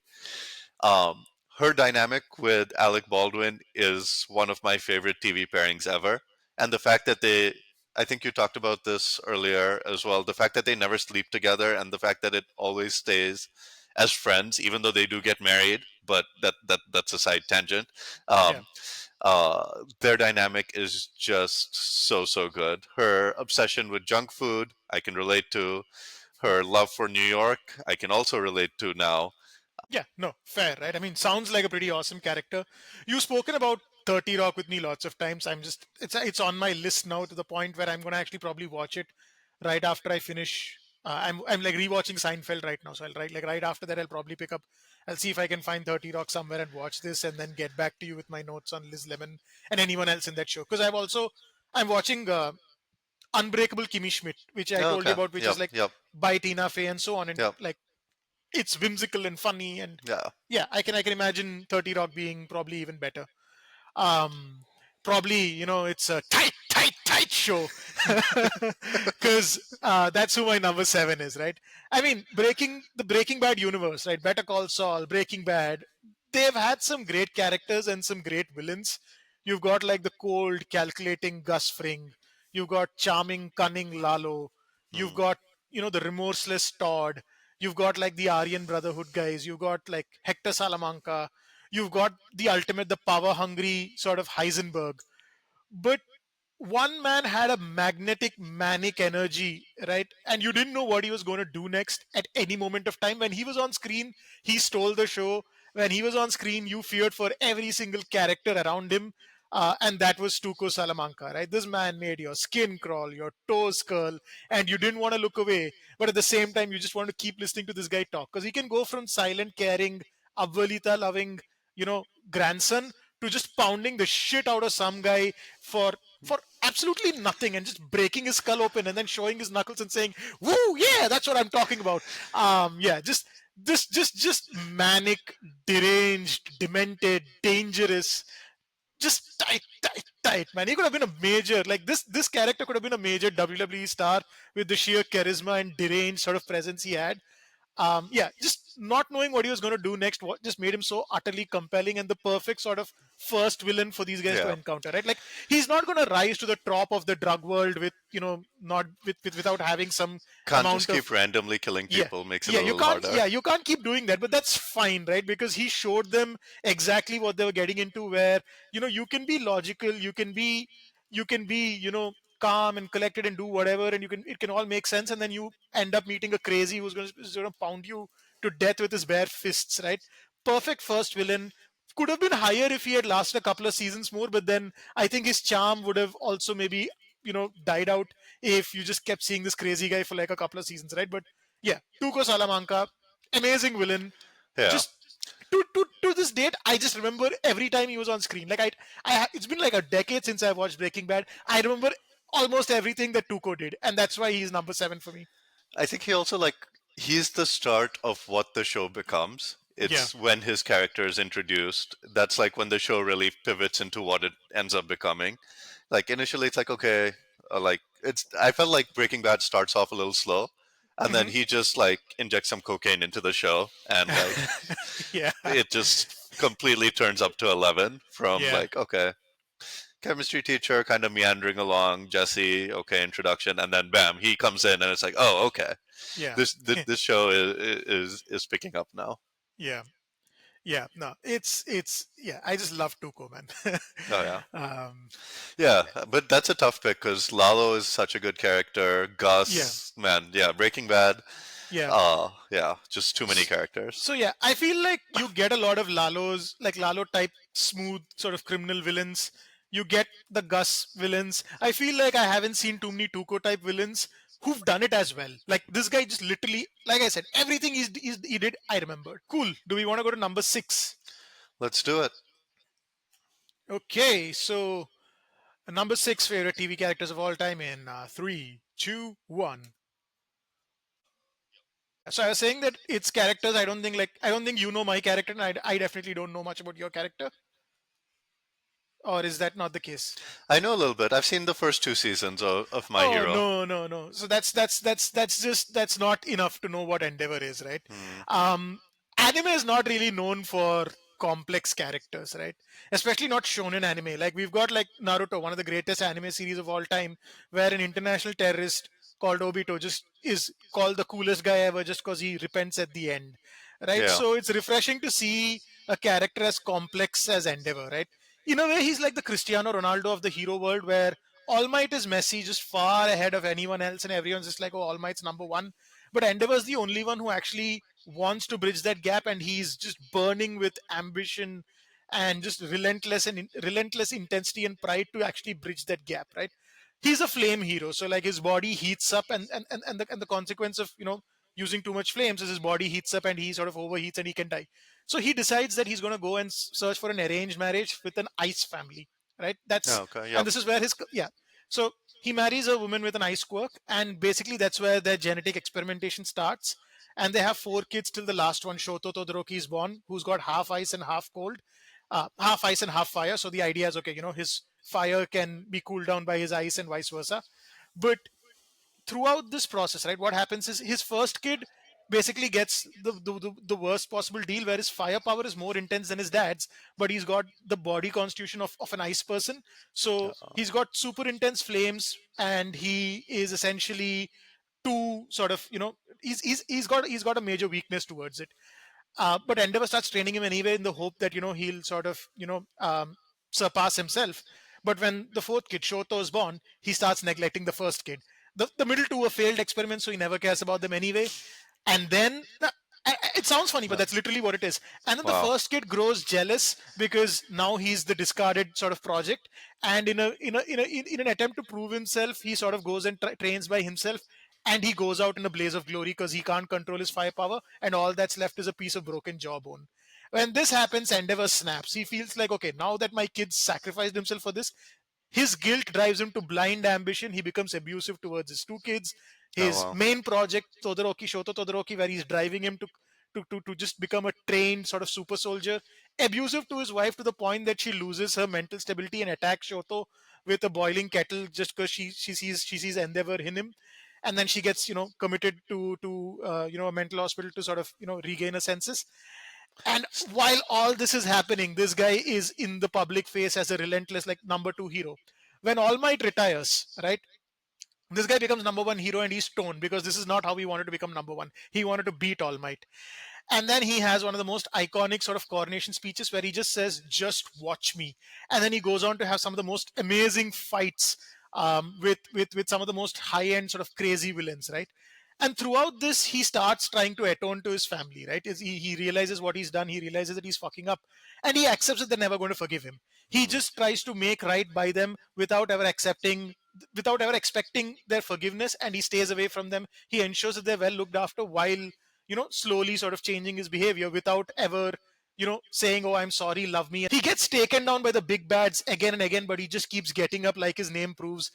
Speaker 2: Um, Her dynamic with Alec Baldwin is one of my favorite TV pairings ever. And the fact that I think you talked about this earlier as well, the fact that they never sleep together and the fact that it always stays as friends, even though they do get married, but that's a side tangent.
Speaker 1: yeah,
Speaker 2: Um, their dynamic is just so good. Her obsession with junk food, I can relate to. Her love for New York, I can also relate to now.
Speaker 1: yeah. No, fair, right? I mean, sounds like a pretty awesome character. You've spoken about 30 Rock with me lots of times. It's on my list now to the point where I'm gonna actually probably watch it right after I finish. I'm like rewatching Seinfeld right now, so right after that I'll probably pick up. I'll see if I can find 30 Rock somewhere and watch this, and then get back to you with my notes on Liz Lemon and anyone else in that show. Because I'm watching Unbreakable Kimmy Schmidt, which I
Speaker 2: Oh,
Speaker 1: told you
Speaker 2: okay.
Speaker 1: about, which is
Speaker 2: Yep.
Speaker 1: like
Speaker 2: Yep.
Speaker 1: by Tina Fey and so on, and
Speaker 2: Yep.
Speaker 1: like it's whimsical and funny, and
Speaker 2: Yeah.
Speaker 1: yeah, I can imagine 30 Rock being probably even better. Um, Probably it's a tight show because that's who my number seven is, right? I mean, Breaking Bad universe, right? Better Call Saul, Breaking Bad. They've had some great characters and some great villains. You've got like the cold, calculating Gus Fring. You've got charming, cunning Lalo. You've
Speaker 2: Hmm.
Speaker 1: got the remorseless Todd. You've got like the Aryan Brotherhood guys. You've got like Hector Salamanca. You've got the ultimate, the power hungry sort of Heisenberg. But one man had a magnetic, manic energy, right? And you didn't know what he was going to do next at any moment of time. When he was on screen, he stole the show. When he was on screen, you feared for every single character around him. And that was Tuco Salamanca, right? This man made your skin crawl, your toes curl, and you didn't want to look away. But at the same time, you just want to keep listening to this guy talk because he can go from silent, caring, Abuelita loving, grandson to just pounding the shit out of some guy for absolutely nothing and just breaking his skull open and then showing his knuckles and saying, "Woo, yeah, that's what I'm talking about." Yeah, just manic, deranged, demented, dangerous, just tight, man. He could have been a major, like this character could have been a major WWE star with the sheer charisma and deranged sort of presence he had. Yeah, just not knowing what he was going to do next, what just made him so utterly compelling and the perfect sort of first villain for these guys to
Speaker 2: Yeah.
Speaker 1: encounter, right? Like he's not going to rise to the top of the drug world with not without having some
Speaker 2: Can't just
Speaker 1: amount
Speaker 2: keep
Speaker 1: of
Speaker 2: randomly killing
Speaker 1: yeah,
Speaker 2: people. Makes it
Speaker 1: yeah,
Speaker 2: a
Speaker 1: you
Speaker 2: little
Speaker 1: can't.
Speaker 2: harder.
Speaker 1: Yeah, you can't keep doing that. But that's fine, right? Because he showed them exactly what they were getting into. Where you can be logical, you can be calm and collected and do whatever, and it can all make sense. And then you end up meeting a crazy who's going to pound you to death with his bare fists, right? Perfect first villain. Could have been higher if he had lasted a couple of seasons more, but then I think his charm would have also maybe died out if you just kept seeing this crazy guy for like a couple of seasons, right? But yeah, Tuco Salamanca, amazing villain.
Speaker 2: Yeah.
Speaker 1: Just to this date, I just remember every time he was on screen. Like it's been like a decade since I watched Breaking Bad. I remember almost everything that Tuco did, and that's why he's number seven for me.
Speaker 2: I think he also like he's the start of what the show becomes.
Speaker 1: Yeah.
Speaker 2: It's when his character is introduced. That's like when the show really pivots into what it ends up becoming. Like initially, it's like okay, like it's. I felt like Breaking Bad starts off a little slow, and then
Speaker 1: Hmm.
Speaker 2: he just like injects some cocaine into the show, and like
Speaker 1: Yeah.
Speaker 2: it just completely turns up to 11 from
Speaker 1: Yeah.
Speaker 2: like okay, chemistry teacher kind of meandering along, Jesse, okay, introduction, and then bam, he comes in, and it's like oh okay,
Speaker 1: Yeah.
Speaker 2: this show is picking up now.
Speaker 1: Yeah. Yeah. No, it's yeah. I just love Tuco, man.
Speaker 2: Oh yeah,
Speaker 1: um,
Speaker 2: yeah, but that's a tough pick because Lalo is such a good character.
Speaker 1: yeah.
Speaker 2: Gus, man, yeah, Breaking Bad.
Speaker 1: Yeah.
Speaker 2: Yeah, just too many characters.
Speaker 1: So yeah, I feel like you get a lot of Lalo's, like Lalo type smooth sort of criminal villains. You get the Gus villains. I feel like I haven't seen too many Tuco type villains who've done it as well. Like this guy just literally, like I said, everything he did, I remembered. Cool. Do we want to go to number six?
Speaker 2: Let's do it.
Speaker 1: Okay, so number six favorite TV characters of all time in three, two, one. So I was saying that it's characters. I don't think you know my character, and I definitely don't know much about your character. Or is that not the case?
Speaker 2: I know a little bit. I've seen the first two seasons of My
Speaker 1: Oh
Speaker 2: Hero.
Speaker 1: no, no, no. So that's not enough to know what Endeavor is, right?
Speaker 2: Hmm.
Speaker 1: Anime is not really known for complex characters, right? Especially not shonen anime. Like we've got like Naruto, one of the greatest anime series of all time, where an international terrorist called Obito just is called the coolest guy ever just because he repents at the end, right?
Speaker 2: Yeah.
Speaker 1: So it's refreshing to see a character as complex as Endeavor, right? In a way, he's like the Cristiano Ronaldo of the hero world, where All Might is Messi, just far ahead of anyone else, and everyone's just like, oh, All Might's number one. But Endeavor's the only one who actually wants to bridge that gap, and he's just burning with ambition and just relentless intensity and pride to actually bridge that gap, right? He's a flame hero, so like his body heats up, and the consequence of using too much flames is his body heats up and he sort of overheats and he can die. So he decides that he's going to go and search for an arranged marriage with an ice family, right?
Speaker 2: Yeah.
Speaker 1: That's
Speaker 2: Okay.
Speaker 1: and
Speaker 2: Yep.
Speaker 1: this is where his yeah. So he marries a woman with an ice quirk, and basically that's where their genetic experimentation starts. And they have four kids till the last one, Shoto Todoroki, is born, who's got half ice and half cold, half ice and half fire. So the idea is okay, his fire can be cooled down by his ice and vice versa. But throughout this process, right, what happens is his first kid basically gets the worst possible deal where his firepower is more intense than his dad's, but he's got the body constitution of an ice person. So
Speaker 2: Uh,
Speaker 1: he's got super intense flames, and he is essentially too sort of he's got a major weakness towards it. But Endeavor starts training him anyway in the hope that he'll sort of surpass himself. But when the fourth kid Shoto is born, he starts neglecting the first kid. The middle two are failed experiments, so he never cares about them anyway. And then it sounds funny, but
Speaker 2: uh,
Speaker 1: that's literally what it is. And then the
Speaker 2: wow.
Speaker 1: first kid grows jealous because now he's the discarded sort of project. And in an attempt to prove himself, he sort of goes and trains by himself. And he goes out in a blaze of glory because he can't control his firepower, and all that's left is a piece of broken jawbone. When this happens, Endeavor snaps. He feels like, okay, now that my kid sacrificed himself for this, his guilt drives him to blind ambition. He becomes abusive towards his two kids.
Speaker 2: Oh
Speaker 1: His
Speaker 2: wow.
Speaker 1: main project, Shoto Todoroki, where he's driving him to just become a trained sort of super soldier. Abusive to his wife to the point that she loses her mental stability and attacks Shoto with a boiling kettle just because she sees Endeavor in him. And then she gets committed to a mental hospital to sort of regain her senses. And while all this is happening, this guy is in the public face as a relentless, like, number two hero. When All Might retires, right? This guy becomes number one hero and he's stoned because this is not how he wanted to become number one. He wanted to beat All Might. And then he has one of the most iconic sort of coronation speeches where he just says, "Just watch me." And then he goes on to have some of the most amazing fights with some of the most high end sort of crazy villains, right? And throughout this, he starts trying to atone to his family, right? He realizes what he's done, he realizes that he's fucking up, and he accepts that they're never going to forgive him. He
Speaker 2: Hmm.
Speaker 1: just tries to make right by them without ever expecting their forgiveness, and he stays away from them. He ensures that they're well looked after while slowly sort of changing his behavior without ever saying, "Oh, I'm sorry, love me." He gets taken down by the big bads again and again, but he just keeps getting up, like his name proves.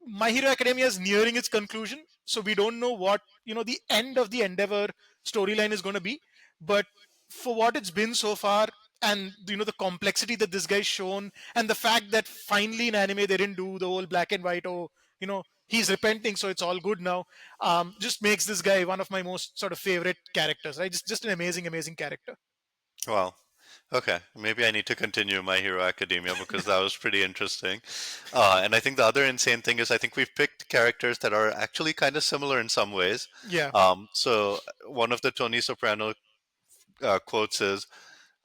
Speaker 1: My Hero Academia is nearing its conclusion, so we don't know what the end of the Endeavor storyline is going to be. But for what it's been so far, and the complexity that this guy's shown, and the fact that finally in anime they didn't do the whole black and white, oh, he's repenting, so it's all good now. Just makes this guy one of my most sort of favorite characters, right? Just an amazing character.
Speaker 2: Well, okay. Maybe I need to continue My Hero Academia because that was pretty interesting. And I think the other insane thing is I think we've picked characters that are actually kind of similar in some ways.
Speaker 1: Yeah,
Speaker 2: So one of the Tony Soprano quotes is,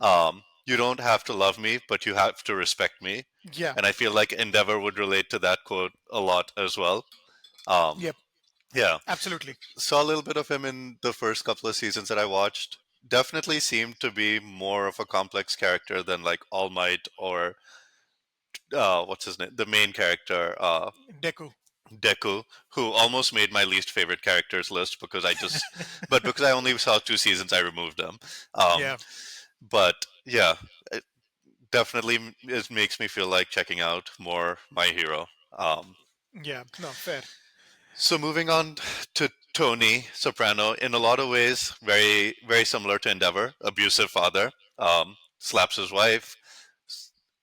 Speaker 2: "You don't have to love me, but you have to respect me."
Speaker 1: yeah,
Speaker 2: And I feel like Endeavor would relate to that quote a lot as well. Um,
Speaker 1: yep,
Speaker 2: yeah,
Speaker 1: absolutely.
Speaker 2: saw a little bit of him in the first couple of seasons that I watched. Definitely seemed to be more of a complex character than like All Might or what's his name, the main character,
Speaker 1: Deku.
Speaker 2: Deku, who almost made my least favorite characters list because but because I only saw 2 seasons, I removed them. Um,
Speaker 1: Yeah,
Speaker 2: but yeah, it definitely it makes me feel like checking out more My Hero.
Speaker 1: yeah, no, fair.
Speaker 2: So moving on to Tony Soprano, in a lot of ways, very very similar to Endeavor. Abusive father, slaps his wife,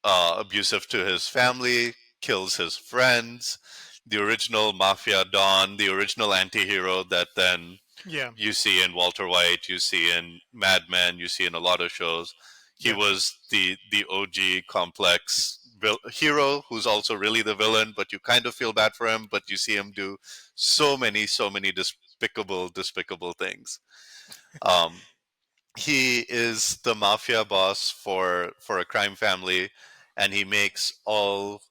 Speaker 2: abusive to his family, kills his friends. The original mafia don, the original anti-hero that then
Speaker 1: Yeah,
Speaker 2: you see in Walter White, you see in Mad Men, you see in a lot of shows. He
Speaker 1: yeah,
Speaker 2: was the OG complex hero who's also really the villain, but you kind of feel bad for him, but you see him do so many despicable things. Um, he is the mafia boss for a crime family, and he makes all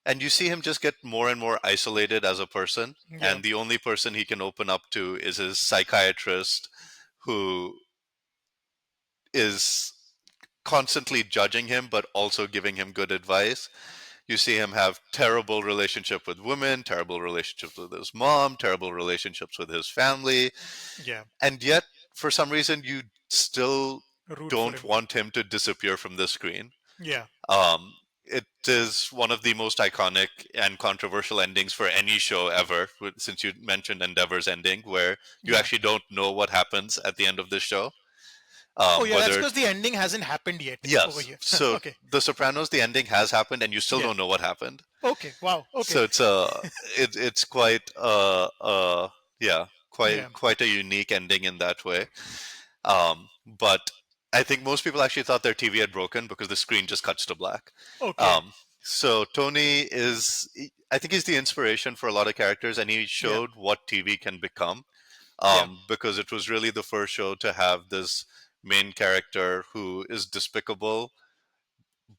Speaker 2: and you see him just get more and more isolated as a person,
Speaker 1: yeah,
Speaker 2: and the only person he can open up to is his psychiatrist, who is constantly judging him but also giving him good advice. You see him have terrible relationship with women, terrible relationships with his mom, terrible relationships with his family,
Speaker 1: yeah.
Speaker 2: and yet for some reason you still
Speaker 1: Root for
Speaker 2: don't
Speaker 1: him.
Speaker 2: want him to disappear from the screen.
Speaker 1: Yeah,
Speaker 2: It is one of the most iconic and controversial endings for any show ever, since you mentioned Endeavor's ending, where you
Speaker 1: yeah.
Speaker 2: actually don't know what happens at the end of this show.
Speaker 1: Oh, yeah. That's
Speaker 2: Whether
Speaker 1: because the ending hasn't happened yet over
Speaker 2: Yes,
Speaker 1: here.
Speaker 2: so
Speaker 1: Okay.
Speaker 2: The Sopranos, the ending has happened, and you still
Speaker 1: Yeah.
Speaker 2: don't know what happened.
Speaker 1: Okay. Wow. Okay.
Speaker 2: So it's quite yeah,
Speaker 1: Yeah.
Speaker 2: quite a unique ending in that way. But I think most people actually thought their TV had broken because the screen just cuts to black.
Speaker 1: Okay.
Speaker 2: Um, so Tony I think he's the inspiration for a lot of characters, and he
Speaker 1: Yeah.
Speaker 2: showed what TV can become.
Speaker 1: Yeah.
Speaker 2: Because it was really the first show to have this main character who is despicable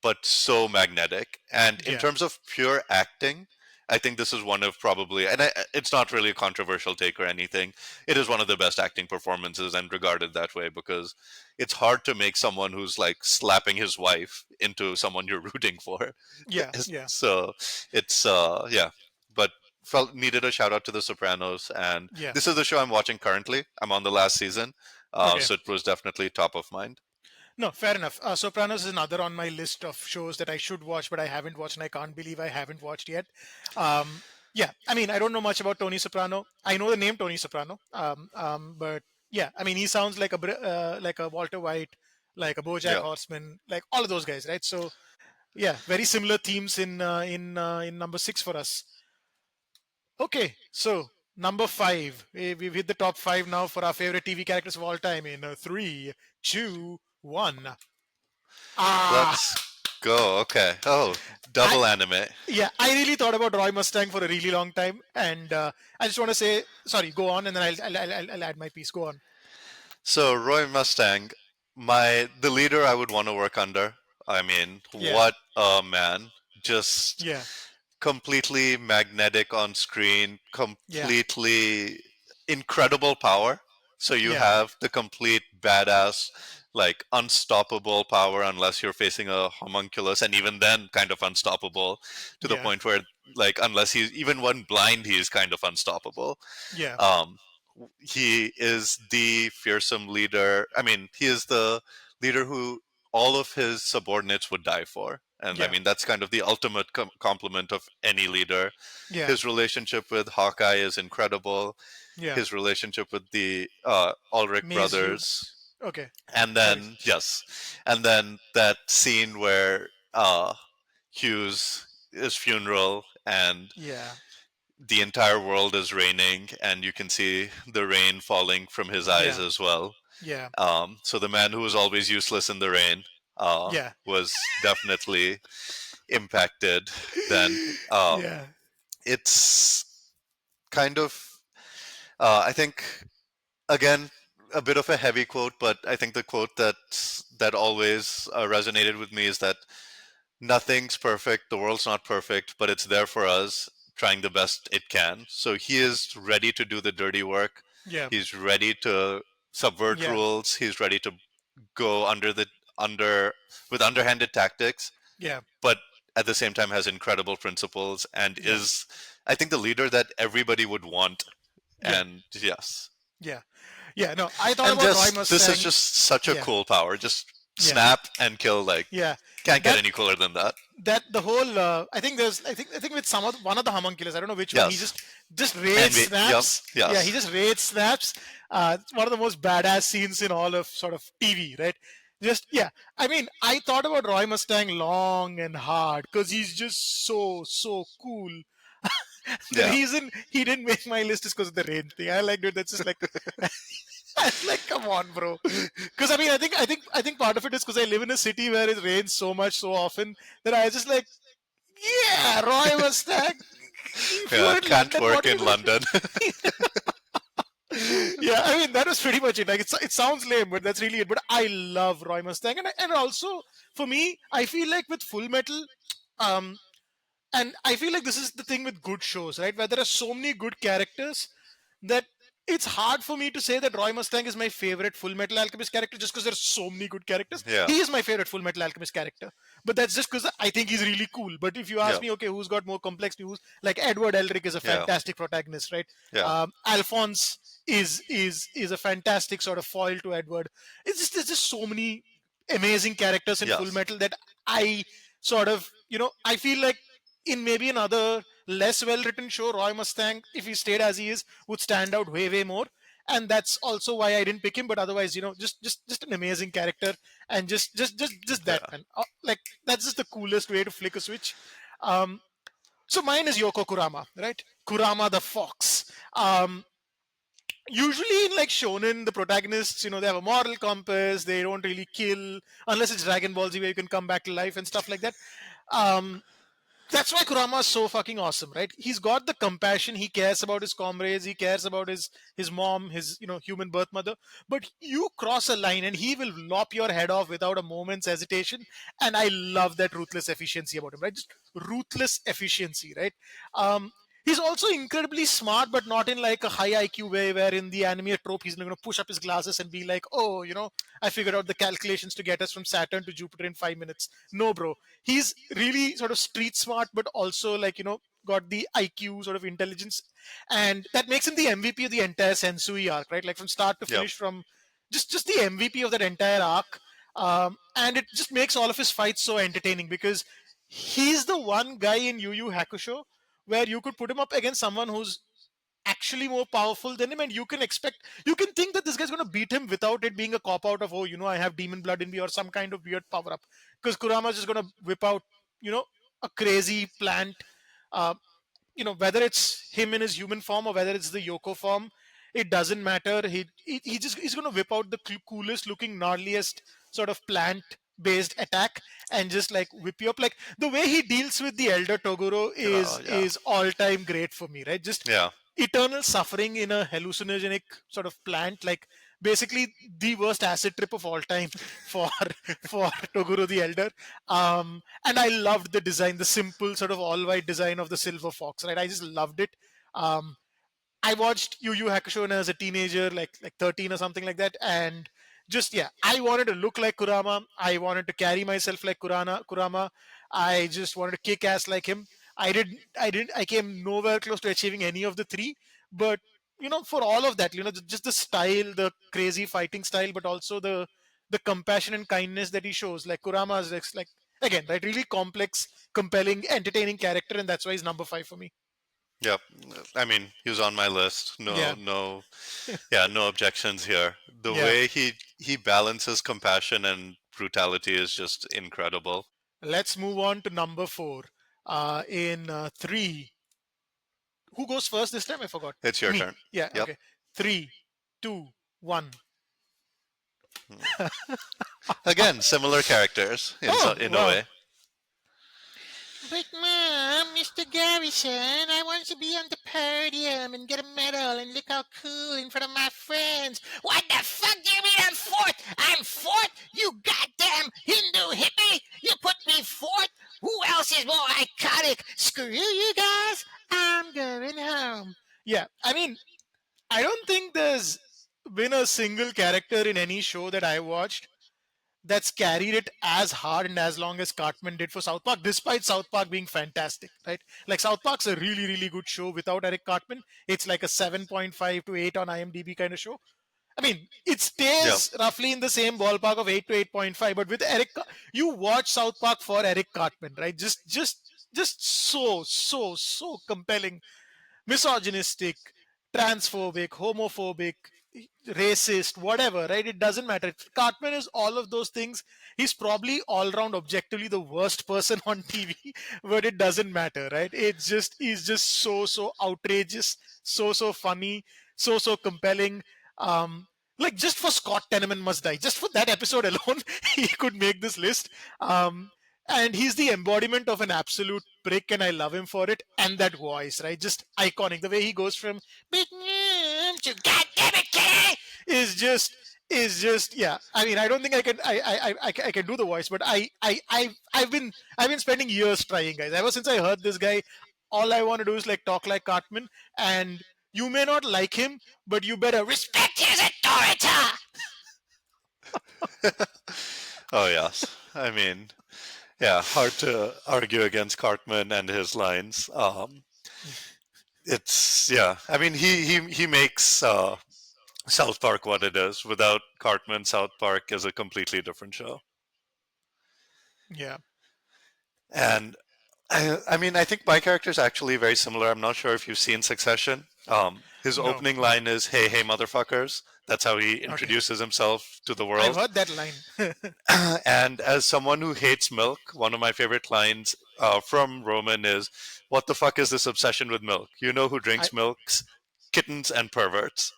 Speaker 2: but so magnetic. And in
Speaker 1: Yeah.
Speaker 2: terms of pure acting, I think this is one of probably, it's not really a controversial take or anything. It is one of the best acting performances and regarded that way because it's hard to make someone who's like slapping his wife into someone you're rooting for.
Speaker 1: Yeah. Yeah.
Speaker 2: So it's, yeah, but felt needed a shout out to The Sopranos. And
Speaker 1: Yeah.
Speaker 2: this is the show I'm watching currently. I'm on the last season.
Speaker 1: Okay.
Speaker 2: So it was definitely top of mind.
Speaker 1: No, fair enough. Sopranos is another on my list of shows that I should watch, but I haven't watched, and I can't believe I haven't watched yet. Yeah, I mean, I don't know much about Tony Soprano. I know the name Tony Soprano, but yeah, I mean, he sounds like like a Walter White, like a BoJack
Speaker 2: Yeah.
Speaker 1: Horseman, like all of those guys, right? So yeah, very similar themes in number six for us. Okay, so number five, we've hit the top five now for our favorite TV characters of all time in three, two, one. Ah,
Speaker 2: Let's go. Okay. Oh,
Speaker 1: I
Speaker 2: double anime.
Speaker 1: yeah, I really thought about Roy Mustang for a really long time, and I just want to say, sorry, go on, and then I'll add my piece. Go on.
Speaker 2: So Roy Mustang, the leader I would want to work under. I mean,
Speaker 1: Yeah,
Speaker 2: what a man! Just
Speaker 1: yeah,
Speaker 2: completely magnetic on screen,
Speaker 1: yeah,
Speaker 2: completely incredible power. So you
Speaker 1: yeah,
Speaker 2: have the complete badass, like unstoppable power unless you're facing a homunculus, and even then, kind of unstoppable to the
Speaker 1: yeah,
Speaker 2: point where, like, unless he's even when blind, he's kind of unstoppable.
Speaker 1: yeah,
Speaker 2: Um, he is the fearsome leader. I mean, he is the leader who all of his subordinates would die for. And I
Speaker 1: Yeah.
Speaker 2: mean, that's kind of the ultimate compliment of any leader.
Speaker 1: Yeah.
Speaker 2: His relationship with Hawkeye is incredible.
Speaker 1: Yeah.
Speaker 2: His relationship with the Ulrich
Speaker 1: Maze
Speaker 2: brothers.
Speaker 1: Hughes. Okay.
Speaker 2: And
Speaker 1: Sorry.
Speaker 2: then, yes, and then that scene where Hughes' his funeral and
Speaker 1: Yeah.
Speaker 2: the entire world is raining, and you can see the rain falling from his eyes
Speaker 1: Yeah.
Speaker 2: as well.
Speaker 1: Yeah.
Speaker 2: So the man who was always useless in the rain
Speaker 1: Yeah.
Speaker 2: was definitely impacted. Then
Speaker 1: Yeah.
Speaker 2: it's kind of, I think, again, a bit of a heavy quote, but I think the quote that always resonated with me is that nothing's perfect, the world's not perfect, but it's there for us, trying the best it can. So he is ready to do the dirty work.
Speaker 1: Yeah.
Speaker 2: He's ready to subvert
Speaker 1: Yeah.
Speaker 2: rules. He's ready to go under with underhanded tactics,
Speaker 1: Yeah.
Speaker 2: but at the same time has incredible principles and
Speaker 1: Yeah.
Speaker 2: is, I think, the leader that everybody would want.
Speaker 1: Yeah.
Speaker 2: And yes,
Speaker 1: Yeah. Yeah. No, I thought
Speaker 2: and
Speaker 1: about Roy
Speaker 2: just this is
Speaker 1: Mustang.
Speaker 2: just such a
Speaker 1: Yeah.
Speaker 2: cool power. Just
Speaker 1: Yeah.
Speaker 2: snap and kill. Like,
Speaker 1: Yeah.
Speaker 2: can't get
Speaker 1: That
Speaker 2: any cooler than that.
Speaker 1: that the whole I think with some of one of the homunculus, I don't know which one, he
Speaker 2: Yes,
Speaker 1: just rage
Speaker 2: and yep,
Speaker 1: snaps. Yeah, he
Speaker 2: yes,
Speaker 1: just rage snaps. It's one of the most badass scenes in all of sort of TV, right? Just yeah, I mean, I thought about Roy Mustang long and hard because he's just so cool. The
Speaker 2: yeah,
Speaker 1: reason he didn't make my list is because of the rain thing. I liked it. That's just like like, come on, bro. Because I mean, I think part of it is because I live in a city where it rains so much, so often that I just like, yeah, Roy Mustang. If you
Speaker 2: yeah.
Speaker 1: were in
Speaker 2: Can't
Speaker 1: London,
Speaker 2: work
Speaker 1: what are
Speaker 2: in
Speaker 1: you
Speaker 2: London.
Speaker 1: going? Yeah, I mean that was pretty much it. Like it sounds lame, but that's really it. But I love Roy Mustang, and also for me, I feel like with Full Metal, um, and I feel like this is the thing with good shows, right? Where there are so many good characters that it's hard for me to say that Roy Mustang is my favorite Full Metal Alchemist character just because there's so many good characters.
Speaker 2: Yeah,
Speaker 1: He is my favorite Full Metal Alchemist character, but that's just because I think he's really cool. But if you ask
Speaker 2: yeah,
Speaker 1: me, okay, who's got more complex views? Like Edward Elric is a
Speaker 2: yeah,
Speaker 1: fantastic protagonist, right?
Speaker 2: yeah,
Speaker 1: Alphonse is a fantastic sort of foil to Edward. There's just so many amazing characters in Full
Speaker 2: yes,
Speaker 1: Metal that I sort of I feel like in maybe another less well written show, Roy Mustang, if he stayed as he is, would stand out way more. And that's also why I didn't pick him. But otherwise, just an amazing character, and just that,
Speaker 2: yeah,
Speaker 1: man. Like that's just the coolest way to flick a switch. Um, so mine is Yoko Kurama, right? Kurama the fox. Usually in like shonen, the protagonists, they have a moral compass. They don't really kill unless it's Dragon Ball Z, where you can come back to life and stuff like that. Um, that's why Kurama is so fucking awesome, right? He's got the compassion. He cares about his comrades. He cares about his mom, his human birth mother. But you cross a line, and he will lop your head off without a moment's hesitation. And I love that ruthless efficiency about him, right? Just ruthless efficiency, right? He's also incredibly smart, but not in like a high IQ way, where in the anime trope he's going to push up his glasses and be like, "Oh, I figured out the calculations to get us from Saturn to Jupiter in 5 minutes." No, bro, he's really sort of street smart, but also like got the IQ sort of intelligence, and that makes him the MVP of the entire Sensui arc, right? Like from start to
Speaker 2: yep,
Speaker 1: finish, from just the MVP of that entire arc. And it just makes all of his fights so entertaining because he's the one guy in Yu Yu Hakusho where you could put him up against someone who's actually more powerful than him, and you can think that this guy's going to beat him without it being a cop out of, oh, I have demon blood in me or some kind of weird power up, because Kurama's just going to whip out you know a crazy plant. uh, Whether it's him in his human form or whether it's the Yoko form, it doesn't matter. He's going to whip out the coolest looking, gnarliest sort of plant based attack and just like whip you up. Like the way he deals with the elder Toguro
Speaker 2: yeah,
Speaker 1: is all time great for me, right? Just
Speaker 2: yeah,
Speaker 1: eternal suffering in a hallucinogenic sort of plant, like basically the worst acid trip of all time for for Toguro the Elder. And I loved the design, the simple sort of all white design of the silver fox, right? I just loved it. um I watched Yu Yu Hakusho when I was a teenager, like 13 or something like that, and just yeah, I wanted to look like Kurama. I wanted to carry myself like Kurama. I just wanted to kick ass like him. I came nowhere close to achieving any of the three, but for all of that, just the style, the crazy fighting style, but also the compassion and kindness that he shows. Like Kurama is like again, right, really complex, compelling, entertaining character, and that's why he's number five for me.
Speaker 2: Yep. I mean, he was on my list.
Speaker 1: Yeah,
Speaker 2: Yeah, no objections here. The
Speaker 1: yeah.
Speaker 2: way he balances compassion and brutality is just incredible.
Speaker 1: Let's move on to number four. In three, who goes first this time? I forgot.
Speaker 2: It's your
Speaker 1: Me.
Speaker 2: turn.
Speaker 1: Yeah.
Speaker 2: Yep.
Speaker 1: Okay. Three, two, one.
Speaker 2: Again, similar characters
Speaker 1: Oh
Speaker 2: in a
Speaker 1: wow.
Speaker 2: way.
Speaker 3: But Mom, Mr. Garrison, I want to be on the podium and get a medal and look all cool in front of my friends. What the fuck do you mean I'm fourth? I'm fourth? You goddamn Hindu hippie! You put me fourth? Who else is more iconic? Screw you guys. I'm going home.
Speaker 1: Yeah. I mean, I don't think there's been a single character in any show that I watched that's carried it as hard and as long as Cartman did for South Park, despite South Park being fantastic, right? Like South Park's a really, really good show without Eric Cartman. It's like a 7.5 to 8 on IMDb kind of show. I mean, it
Speaker 2: Yep.
Speaker 1: stays roughly in the same ballpark of 8 to 8.5, but with you watch South Park for Eric Cartman, right? Just so compelling, misogynistic, transphobic, homophobic, racist, whatever, right? It doesn't matter. Cartman is all of those things. He's probably all round objectively the worst person on TV, but it doesn't matter, right? He's just so outrageous, so funny, so compelling. Like just for Scott Tenorman Must Die, just for that episode alone, he could make this list. And he's the embodiment of an absolute prick, and I love him for it. And that voice, right? Just iconic. The way he goes from
Speaker 3: But Mom, to goddamn it, Kenny!
Speaker 1: is just yeah. I mean, I don't think I can do the voice, but I've been spending years trying, guys. Ever since I heard this guy, all I want to do is like talk like Cartman. And you may not like him, but you better
Speaker 3: Respect his authority!
Speaker 2: Oh yes. I mean, yeah, hard to argue against Cartman and his lines. It's yeah. I mean, he makes South Park what it is. Without Cartman, South Park is a completely different show.
Speaker 1: yeah.
Speaker 2: And I mean, I think my character is actually very similar. I'm not sure if you've seen Succession. His
Speaker 1: No.
Speaker 2: opening line is "Hey, hey, motherfuckers." That's how he
Speaker 1: Okay.
Speaker 2: introduces himself to the
Speaker 1: I've
Speaker 2: world.
Speaker 1: heard that line.
Speaker 2: And as someone who hates milk, one of my favorite lines from Roman is, "What the fuck is this obsession with milk? You know who
Speaker 1: I
Speaker 2: drinks milks? Kittens and perverts."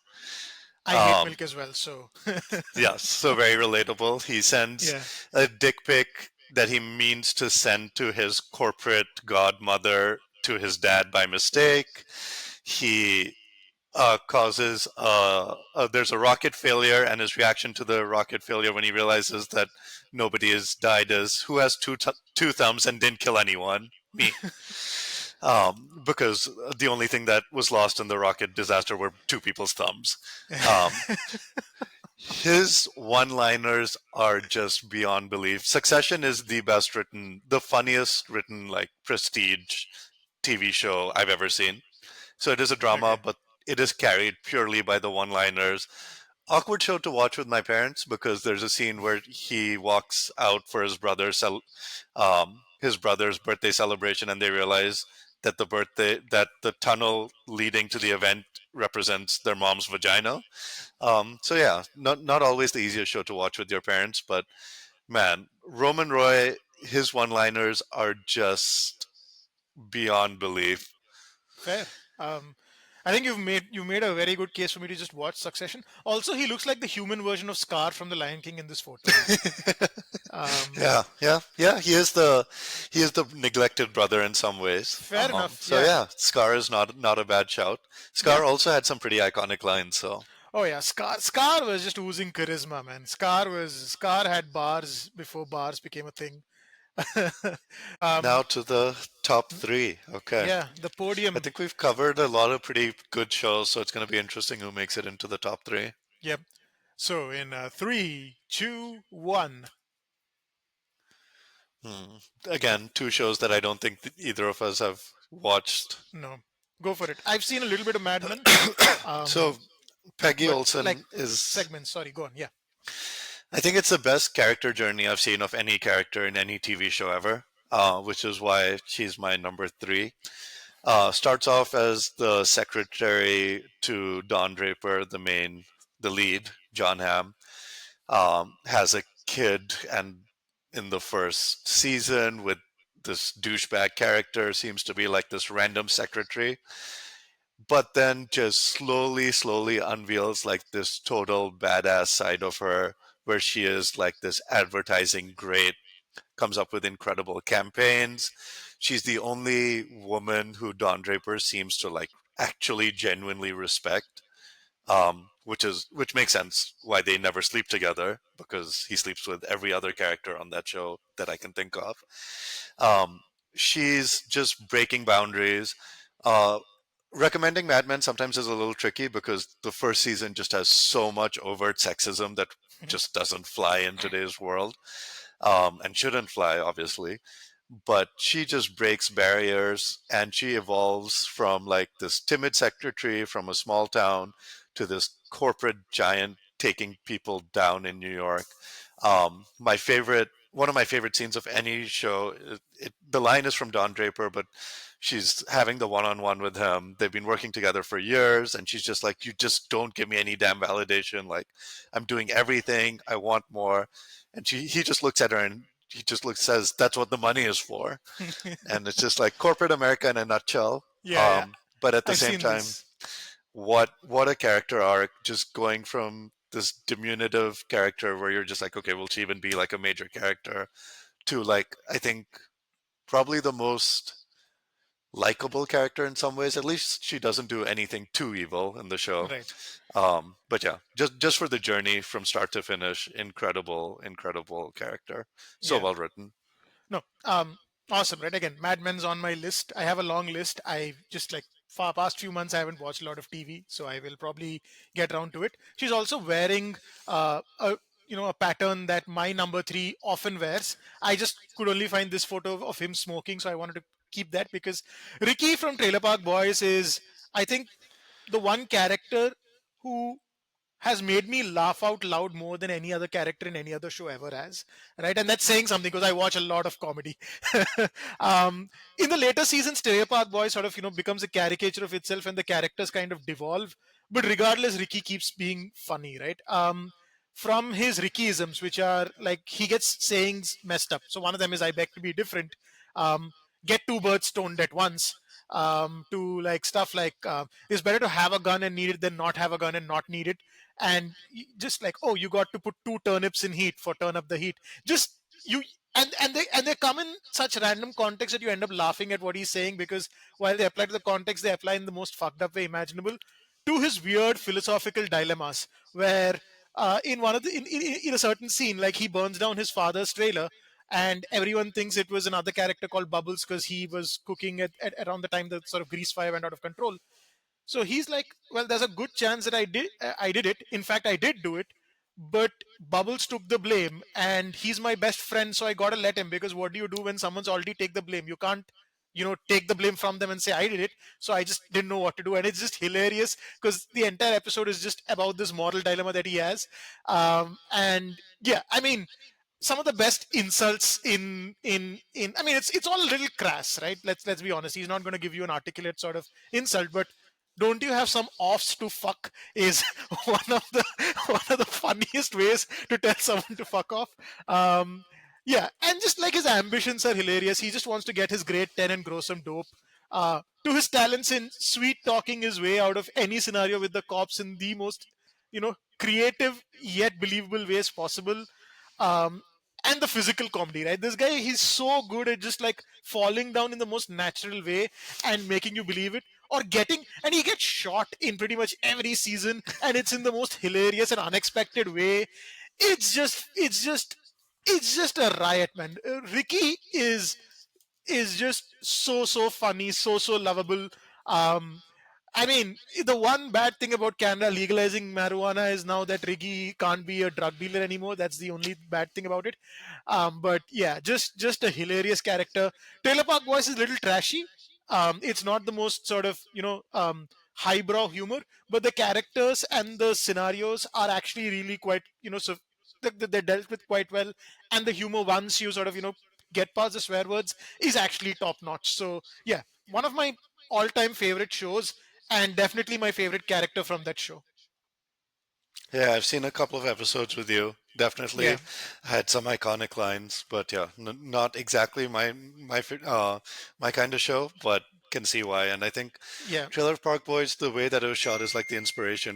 Speaker 1: I hate
Speaker 2: Um,
Speaker 1: milk as well. So
Speaker 2: yes, so very relatable. He sends
Speaker 1: yeah.
Speaker 2: a dick pic that he means to send to his corporate godmother to his dad by mistake. He causes there's a rocket failure, and his reaction to the rocket failure when he realizes that nobody has died is, "Who has two thumbs and didn't kill anyone? Me." Because the only thing that was lost in the rocket disaster were two people's thumbs. Um, his one-liners are just beyond belief. Succession is the best written, the funniest written, like, prestige TV show I've ever seen. So it is a drama,
Speaker 1: Okay.
Speaker 2: but it is carried purely by the one-liners. Awkward show to watch with my parents because there's a scene where he walks out for his brother's birthday celebration, and they realize that the tunnel leading to the event represents their mom's vagina. So yeah, not always the easiest show to watch with your parents, but man, Roman Roy, his one-liners are just beyond belief.
Speaker 1: Fair. Um, I think you made a very good case for me to just watch Succession. Also, he looks like the human version of Scar from The Lion King in this photo. Um,
Speaker 2: Yeah. He is the neglected brother in some ways.
Speaker 1: Fair enough.
Speaker 2: So
Speaker 1: Yeah.
Speaker 2: yeah, Scar is not a bad shout.
Speaker 1: Yeah.
Speaker 2: Scar also had some pretty iconic lines. So
Speaker 1: Oh yeah. Scar was just oozing charisma, man. Scar had bars before bars became a thing.
Speaker 2: now
Speaker 1: um,
Speaker 2: to the top three. Okay,
Speaker 1: yeah. The
Speaker 2: I
Speaker 1: podium.
Speaker 2: think we've covered a lot of pretty good shows, so it's going to be interesting who makes it into the top three.
Speaker 1: Yep. So in three, two, one.
Speaker 2: Hmm. Again, two shows that I don't think either of us have watched.
Speaker 1: No, go for it. I've seen a little bit of Mad Men.
Speaker 2: So
Speaker 1: Um,
Speaker 2: Peggy
Speaker 1: but like
Speaker 2: Olson is
Speaker 1: segments. Sorry, go on. Yeah.
Speaker 2: I think it's the best character journey I've seen of any character in any TV show ever, which is why she's my number three. Starts off as the secretary to Don Draper, the lead, John Hamm. Has a kid, and in the first season, with this douchebag character, seems to be like this random secretary, but then just slowly unveils like this total badass side of her, where she is like this advertising great, comes up with incredible campaigns. She's the only woman who Don Draper seems to like actually genuinely respect, which makes sense why they never sleep together, because he sleeps with every other character on that show that I can think of. Um, she's just breaking boundaries. Uh, Recommending Mad Men sometimes is a little tricky because the first season just has so much overt sexism that just doesn't fly in today's world, and shouldn't fly, obviously. But she just breaks barriers, and she evolves from like this timid secretary from a small town to this corporate giant taking people down in New York. One of my favorite scenes of any show, the line is from Don Draper, but she's having the one-on-one with him. They've been working together for years, and she's just like, "You just don't give me any damn validation. Like, I'm doing everything. I want more." And he just looks at her and he just says, "That's what the money is for." And it's just like corporate America in a nutshell.
Speaker 1: Yeah, yeah.
Speaker 2: But at the
Speaker 1: I've
Speaker 2: same
Speaker 1: seen
Speaker 2: time,
Speaker 1: this.
Speaker 2: what a character arc, just going from this diminutive character where you're just like, okay, will she even be like a major character, to like, I think probably the most likable character in some ways. At least she doesn't do anything too evil in the show.
Speaker 1: Right.
Speaker 2: But yeah, just for the journey from start to finish, incredible character. So
Speaker 1: Yeah.
Speaker 2: well written.
Speaker 1: No. Awesome, right? Again, Mad Men's on my list. I have a long list. I just like far past few months I haven't watched a lot of TV, so I will probably get around to it. She's also wearing a a pattern that my number three often wears. I just could only find this photo of him smoking, so I wanted to keep that because Ricky from Trailer Park Boys is, I think, the one character who has made me laugh out loud more than any other character in any other show ever has, right? And that's saying something because I watch a lot of comedy. In the later seasons, Trailer Park Boy sort of becomes a caricature of itself, and the characters kind of devolve. But regardless, Ricky keeps being funny, right? From his Rickyisms, which are like he gets sayings messed up. So one of them is "I beg to be different." Um, Get two birds stoned at once. To like stuff like it's better to have a gun and need it than not have a gun and not need it. And just like, oh, you got to put two turnips in heat for turn up the heat. Just you. And they come in such random context that you end up laughing at what he's saying, because while they apply to the context, they apply in the most fucked up way imaginable to his weird philosophical dilemmas, where in one of the in a certain scene, like he burns down his father's trailer, and everyone thinks it was another character called Bubbles because he was cooking at around the time the sort of grease fire went out of control. So he's like, well, there's a good chance that I did it. In fact, I did do it, but Bubbles took the blame, and he's my best friend, so I gotta let him, because what do you do when someone's already take the blame? You can't, take the blame from them and say I did it. So I just didn't know what to do, and it's just hilarious because the entire episode is just about this moral dilemma that he has. And yeah, I mean, some of the best insults in I mean, it's all a little crass, right? Let's be honest. He's not going to give you an articulate sort of insult, but don't you have some offs to fuck is one of the one of the funniest ways to tell someone to fuck off. Yeah, and just like his ambitions are hilarious. He just wants to get his grade 10 and grow some dope. To his talents in sweet talking his way out of any scenario with the cops in the most creative yet believable ways possible. um, and the physical comedy, right? This guy, he's so good at just like falling down in the most natural way and making you believe it, or getting, and he gets shot in pretty much every season, and it's in the most hilarious and unexpected way. It's just a riot, man. Ricky is just so funny, so lovable. Um, I mean, the one bad thing about Canada legalizing marijuana is now that Ricky can't be a drug dealer anymore. That's the only bad thing about it. But yeah, just a hilarious character. Trailer Park Boys is a little trashy. It's not the most sort of highbrow humor, but the characters and the scenarios are actually really quite they're dealt with quite well, and the humor once you sort of get past the swear words is actually top notch. So yeah, one of my all-time favorite shows, and definitely my favorite character from that show.
Speaker 2: Yeah, I've seen a couple of episodes with you.
Speaker 1: Yeah,
Speaker 2: Definitely had some iconic lines, but yeah, not exactly my kind of show, but can see why. And I think
Speaker 1: yeah,
Speaker 2: Trailer Park Boys, the way that it was shot, is like the inspiration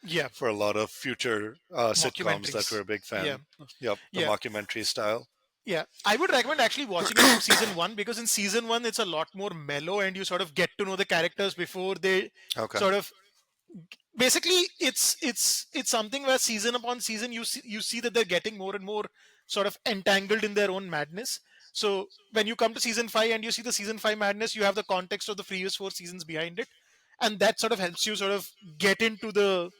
Speaker 1: yeah.
Speaker 2: for a lot of future sitcoms that we're
Speaker 1: Mockumentaries.
Speaker 2: a big
Speaker 1: Yeah,
Speaker 2: fan. Yep, the
Speaker 1: yeah.
Speaker 2: mockumentary style.
Speaker 1: Yeah, I would recommend actually watching it from season one, because in season one it's a lot more mellow and you sort of get to know the characters before they
Speaker 2: Okay.
Speaker 1: sort of basically it's something where season upon season you see that they're getting more and more sort of entangled in their own madness. So when you come to season 5 and you see the season 5 madness, you have the context of the previous 4 seasons behind it, and that sort of helps you sort of get into the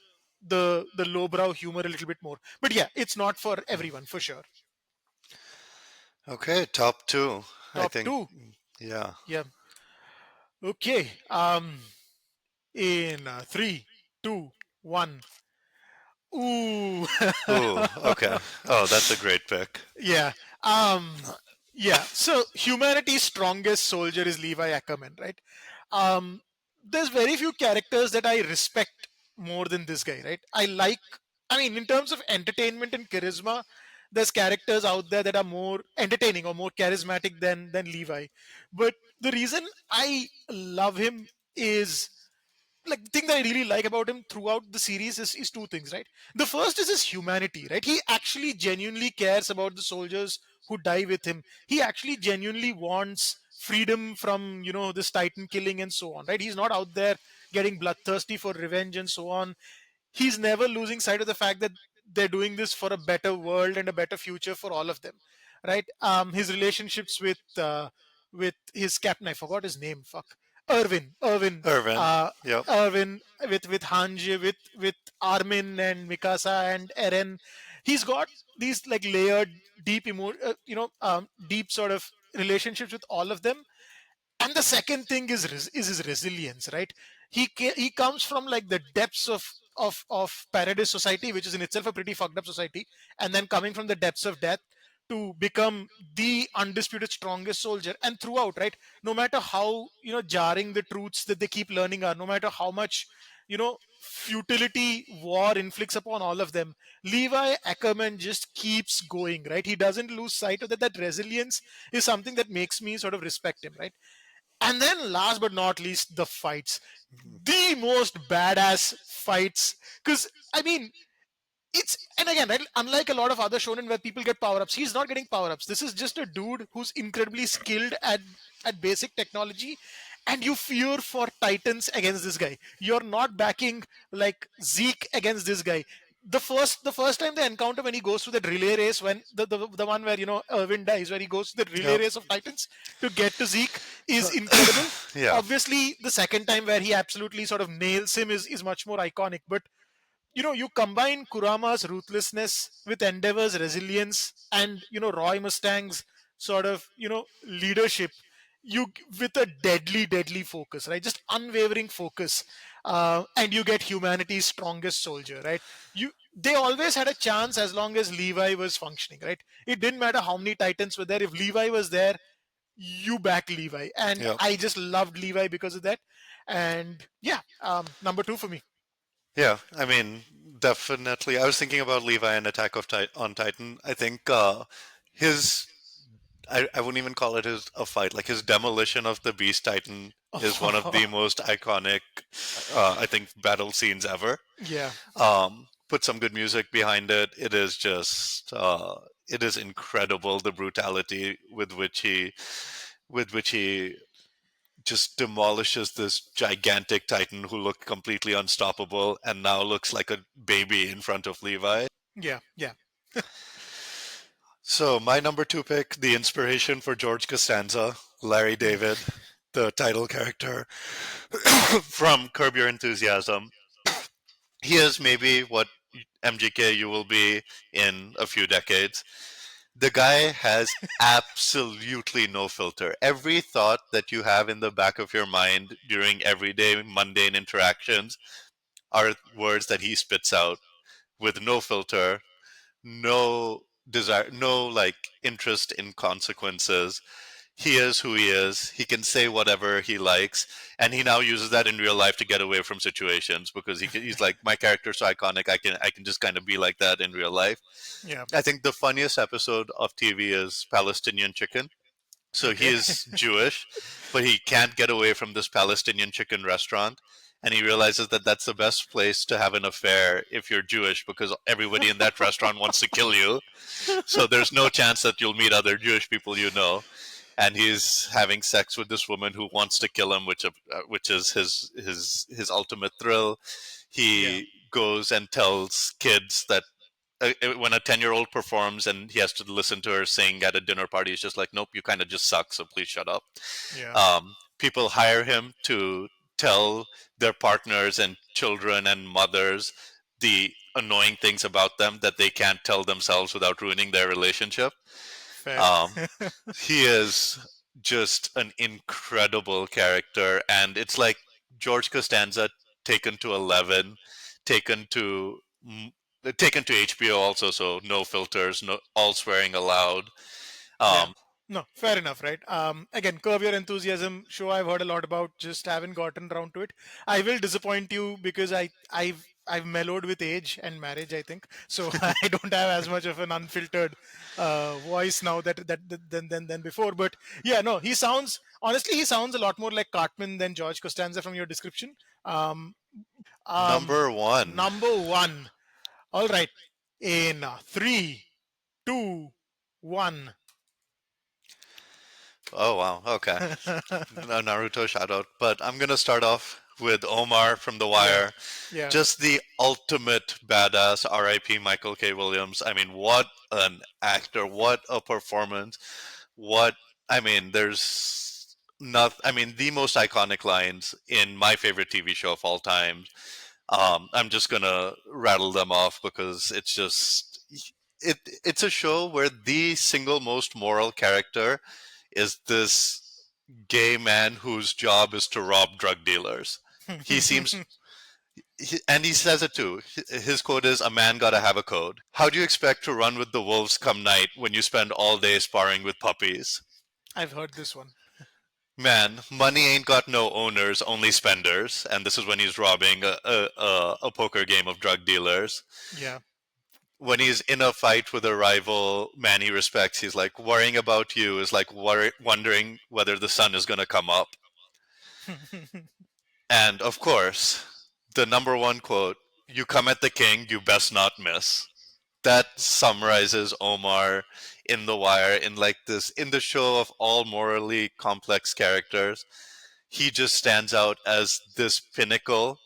Speaker 1: lowbrow humor a little bit more. But yeah, it's not for everyone for sure.
Speaker 2: Okay, top two. I
Speaker 1: Top
Speaker 2: think,
Speaker 1: 2.
Speaker 2: yeah.
Speaker 1: Yeah. Okay. In 3, 2, 1. Ooh.
Speaker 2: Ooh, okay. Oh, that's a great pick.
Speaker 1: Yeah. Yeah. So humanity's strongest soldier is Levi Ackerman, right? Um, there's very few characters that I respect more than this guy, right? I mean, in terms of entertainment and charisma, there's characters out there that are more entertaining or more charismatic than Levi. But the reason I love him is, like, the thing that I really like about him throughout the series is two things, right? The first is his humanity, right? He actually genuinely cares about the soldiers who die with him. He actually genuinely wants freedom from, this Titan killing and so on, right? He's not out there getting bloodthirsty for revenge and so on. He's never losing sight of the fact that they're doing this for a better world and a better future for all of them, right? His relationships with his captain, I forgot his name, fuck, Irvin,
Speaker 2: Irvin.
Speaker 1: uh
Speaker 2: Yep.
Speaker 1: Irvin, with Hanji, with Armin and Mikasa and Eren. He's got these like layered deep sort of relationships with all of them. And the second thing is his resilience, right? He comes from like the depths of paradise society, which is in itself a pretty fucked up society, and then coming from the depths of death to become the undisputed strongest soldier. And throughout, right, no matter how jarring the truths that they keep learning are, no matter how much futility war inflicts upon all of them, Levi Ackerman just keeps going, right? He doesn't lose sight of that resilience is something that makes me sort of respect him, right? And then last but not least, the fights. The most badass fights. Because, I mean, it's, and again, right, unlike a lot of other shonen where people get power-ups, he's not getting power-ups. This is just a dude who's incredibly skilled at basic technology, and you fear for titans against this guy. You're not backing like Zeke against this guy. The first time they encounter, when he goes through that relay race, when the one where Irvin dies, where he goes to the relay
Speaker 2: Yep.
Speaker 1: race of titans to get to Zeke, is incredible.
Speaker 2: Yeah.
Speaker 1: Obviously the second time where he absolutely sort of nails him is much more iconic. But you combine Kurama's ruthlessness with Endeavor's resilience, and Roy Mustang's sort of leadership, with a deadly focus, right? Just unwavering focus, and you get humanity's strongest soldier, right? They always had a chance as long as Levi was functioning, right? It didn't matter how many titans were there. If Levi was there, you back Levi, and
Speaker 2: Yep.
Speaker 1: I just loved Levi because of that. And yeah, number 2 for me.
Speaker 2: Yeah, I mean, definitely. I was thinking about Levi and on Titan. I think his I wouldn't even call it a fight. Like his demolition of the Beast Titan is one of the most iconic, I think, battle scenes ever.
Speaker 1: Yeah.
Speaker 2: Put some good music behind it. It is just, it is incredible the brutality with which he just demolishes this gigantic Titan who looked completely unstoppable and now looks like a baby in front of Levi.
Speaker 1: Yeah, yeah,
Speaker 2: So my number two pick, the inspiration for George Costanza, Larry David, the title character from Curb Your Enthusiasm. He is maybe what MGK you will be in a few decades. The guy has absolutely no filter. Every thought that you have in the back of your mind during everyday mundane interactions are words that he spits out with no filter, no desire, no like interest in consequences. He is who he is. He can say whatever he likes, and he now uses that in real life to get away from situations because he's like, my character's so iconic. I can just kind of be like that in real life.
Speaker 1: Yeah.
Speaker 2: I think the funniest episode of TV is Palestinian Chicken. So he
Speaker 1: Okay.
Speaker 2: is Jewish, but he can't get away from this Palestinian chicken restaurant. And he realizes that that's the best place to have an affair if you're Jewish because everybody in that restaurant wants to kill you. So there's no chance that you'll meet other Jewish people you know. And he's having sex with this woman who wants to kill him, which is his ultimate thrill.
Speaker 1: Yeah.
Speaker 2: He goes and tells kids that when a 10-year-old performs and he has to listen to her sing at a dinner party, he's just like, nope, you kind of just suck, so please shut up.
Speaker 1: Yeah.
Speaker 2: People hire him to tell their partners and children and mothers the annoying things about them that they can't tell themselves without ruining their relationship.
Speaker 1: Fair.
Speaker 2: Um, he is just an incredible character, and it's like George Costanza taken to 11, taken to taken to HBO also, so no filters, no all swearing allowed.
Speaker 1: Yeah.
Speaker 2: Um,
Speaker 1: No, fair enough, right? Again, Curb Your Enthusiasm show I've heard a lot about, just haven't gotten around to it. I will disappoint you because I've mellowed with age and marriage, I think. So I don't have as much of an unfiltered voice now than before. But yeah, no, he sounds honestly he sounds a lot more like Cartman than George Costanza from your description. Um, um,
Speaker 2: number one.
Speaker 1: Number one. All right, in three, two, one.
Speaker 2: Oh wow, okay. A Naruto shout out, but I'm gonna start off with Omar from The
Speaker 1: Yeah,
Speaker 2: Wire.
Speaker 1: yeah.
Speaker 2: Just the ultimate badass. R.I.P. Michael K. Williams. I mean, what an actor! What a performance! What I mean, there's not. I mean, the most iconic lines in my favorite TV show of all time. I'm just gonna rattle them off because it's just it's a show where the single most moral character is this gay man whose job is to rob drug dealers. He seems and he says it too. His quote is, "A man gotta have a code." How do you expect to run with the wolves come night when you spend all day sparring with puppies?
Speaker 1: I've heard this one.
Speaker 2: Man, money ain't got no owners, only spenders. And this is when he's robbing a poker game of drug dealers.
Speaker 1: Yeah.
Speaker 2: When he's in a fight with a rival man he respects, he's like, worrying about you is like wondering whether the sun is going to come up. And of course, the number one quote, "You come at the king, you best not miss." That summarizes Omar in The Wire in like this, in the show of all morally complex characters. He just stands out as this pinnacle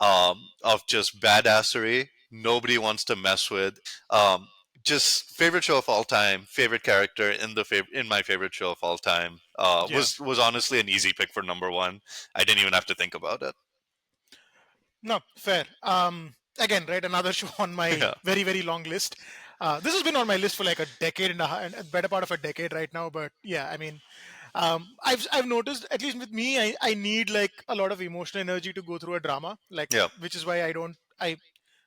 Speaker 2: of just badassery. Nobody wants to mess with. Um, just favorite show of all time, favorite character in my favorite show of all time.
Speaker 1: Yeah.
Speaker 2: Was honestly an easy pick for number one. I didn't even have to think about it.
Speaker 1: No, fair. Again, right, another show on my
Speaker 2: Yeah.
Speaker 1: very, very long list. This has been on my list for like a decade and a better part of a decade right now. But yeah, I mean, I've noticed, at least with me, I need like a lot of emotional energy to go through a drama, like,
Speaker 2: Yeah.
Speaker 1: which is why I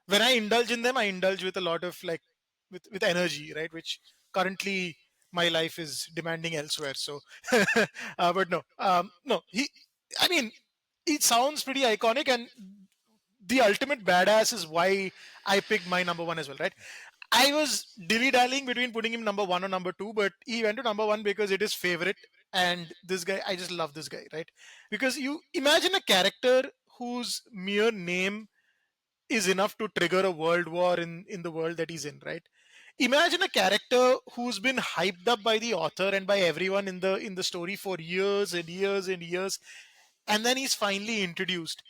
Speaker 1: when I indulge in them, I indulge with a lot of like with energy, right? Which currently my life is demanding elsewhere. So, but no, no, I mean, it sounds pretty iconic, and the ultimate badass is why I picked my number one as well, right? I was dilly dallying between putting him number one or number two, but he went to number one because it is favorite. And this guy, I just love this guy, right? Because you imagine a character whose mere name is enough to trigger a world war in the world that he's in, right? Imagine a character who's been hyped up by the author and by everyone in the story for years and years and years, and then he's finally introduced,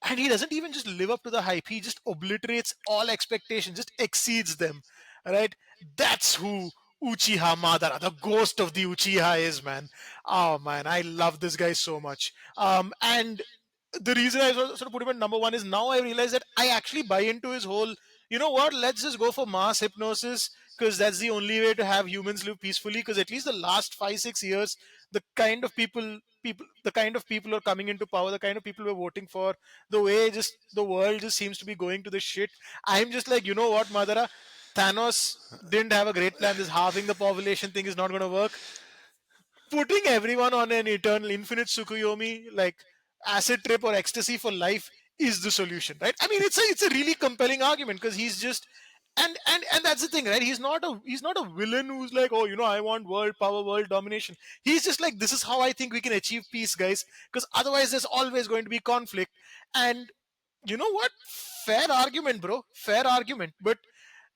Speaker 1: and he doesn't even just live up to the hype, he just obliterates all expectations, just exceeds them, right? That's who Uchiha Madara, the ghost of the Uchiha, is, man. Oh man, I love this guy so much. And the reason I sort of put him at number one is now I realize that I actually buy into his whole, you know what, let's just go for mass hypnosis, because that's the only way to have humans live peacefully. Because at least the last 5 6 years, the kind of people who are coming into power, the kind of people we're voting for, the way just the world just seems to be going to the shit. I'm just like, you know what, Madara? Thanos didn't have a great plan. This halving the population thing is not going to work. Putting everyone on an eternal infinite Tsukuyomi like acid trip or ecstasy for life is the solution, right? I mean, it's a really compelling argument because he's just and that's the thing, right? He's not a villain who's like, oh, I want world power, world domination. He's just like, this is how I think we can achieve peace, guys, because otherwise there's always going to be conflict. And you know what? Fair argument, bro. Fair argument. But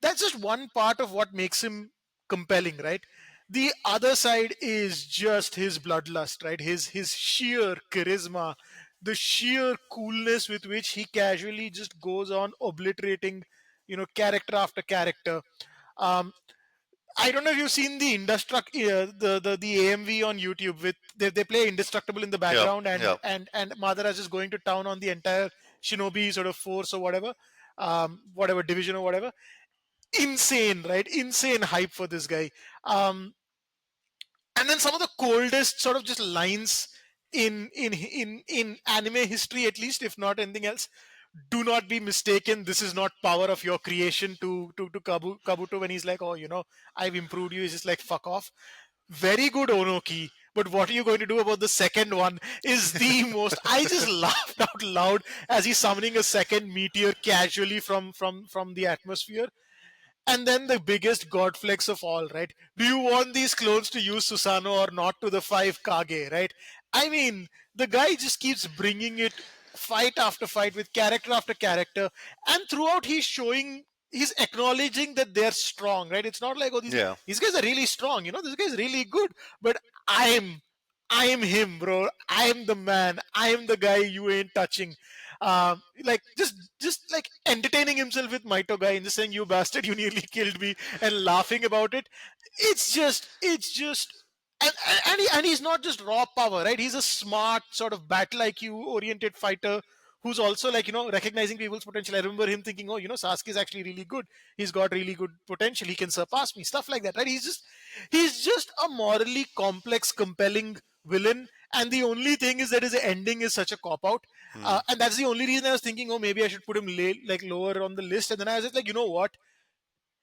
Speaker 1: that's just one part of what makes him compelling, right? The other side is just his bloodlust, right? His sheer charisma, the sheer coolness with which he casually just goes on obliterating, character after character. Um, I don't know if you've seen the the AMV on YouTube with they play Indestructible in the
Speaker 2: Yep,
Speaker 1: background, and
Speaker 2: yep.
Speaker 1: Madara is just going to town on the entire Shinobi sort of force or whatever, whatever division or whatever. Insane, right? Insane hype for this guy. Um, and then some of the coldest sort of just lines in anime history, at least, if not anything else. Do not be mistaken. This is not power of your creation to Kabuto when he's like, oh, I've improved you. He's just like, fuck off. Very good, Onoki. But what are you going to do about the second one is the most. I just laughed out loud as he's summoning a second meteor casually from the atmosphere. And then the biggest god flex of all, right? Do you want these clones to use Susanoo or not to the five Kage, right? I mean, the guy just keeps bringing it fight after fight with character after character. And throughout, he's acknowledging that they're strong, right? It's not like, oh, these,
Speaker 2: Yeah.
Speaker 1: these guys are really strong, this guy's really good. But I I am him, bro. I am the man. I am the guy you ain't touching. Like just like entertaining himself with Maito guy and just saying, "You bastard, you nearly killed me," and laughing about it. It's just, and he's not just raw power, right? He's a smart sort of battle IQ oriented fighter who's also like recognizing people's potential. I remember him thinking, oh, Sasuke is actually really good. He's got really good potential. He can surpass me. Stuff like that, right? He's just a morally complex, compelling villain. And the only thing is that his ending is such a cop out.
Speaker 2: Hmm.
Speaker 1: And that's the only reason I was thinking, oh, maybe I should put him like lower on the list. And then I was just like, you know what?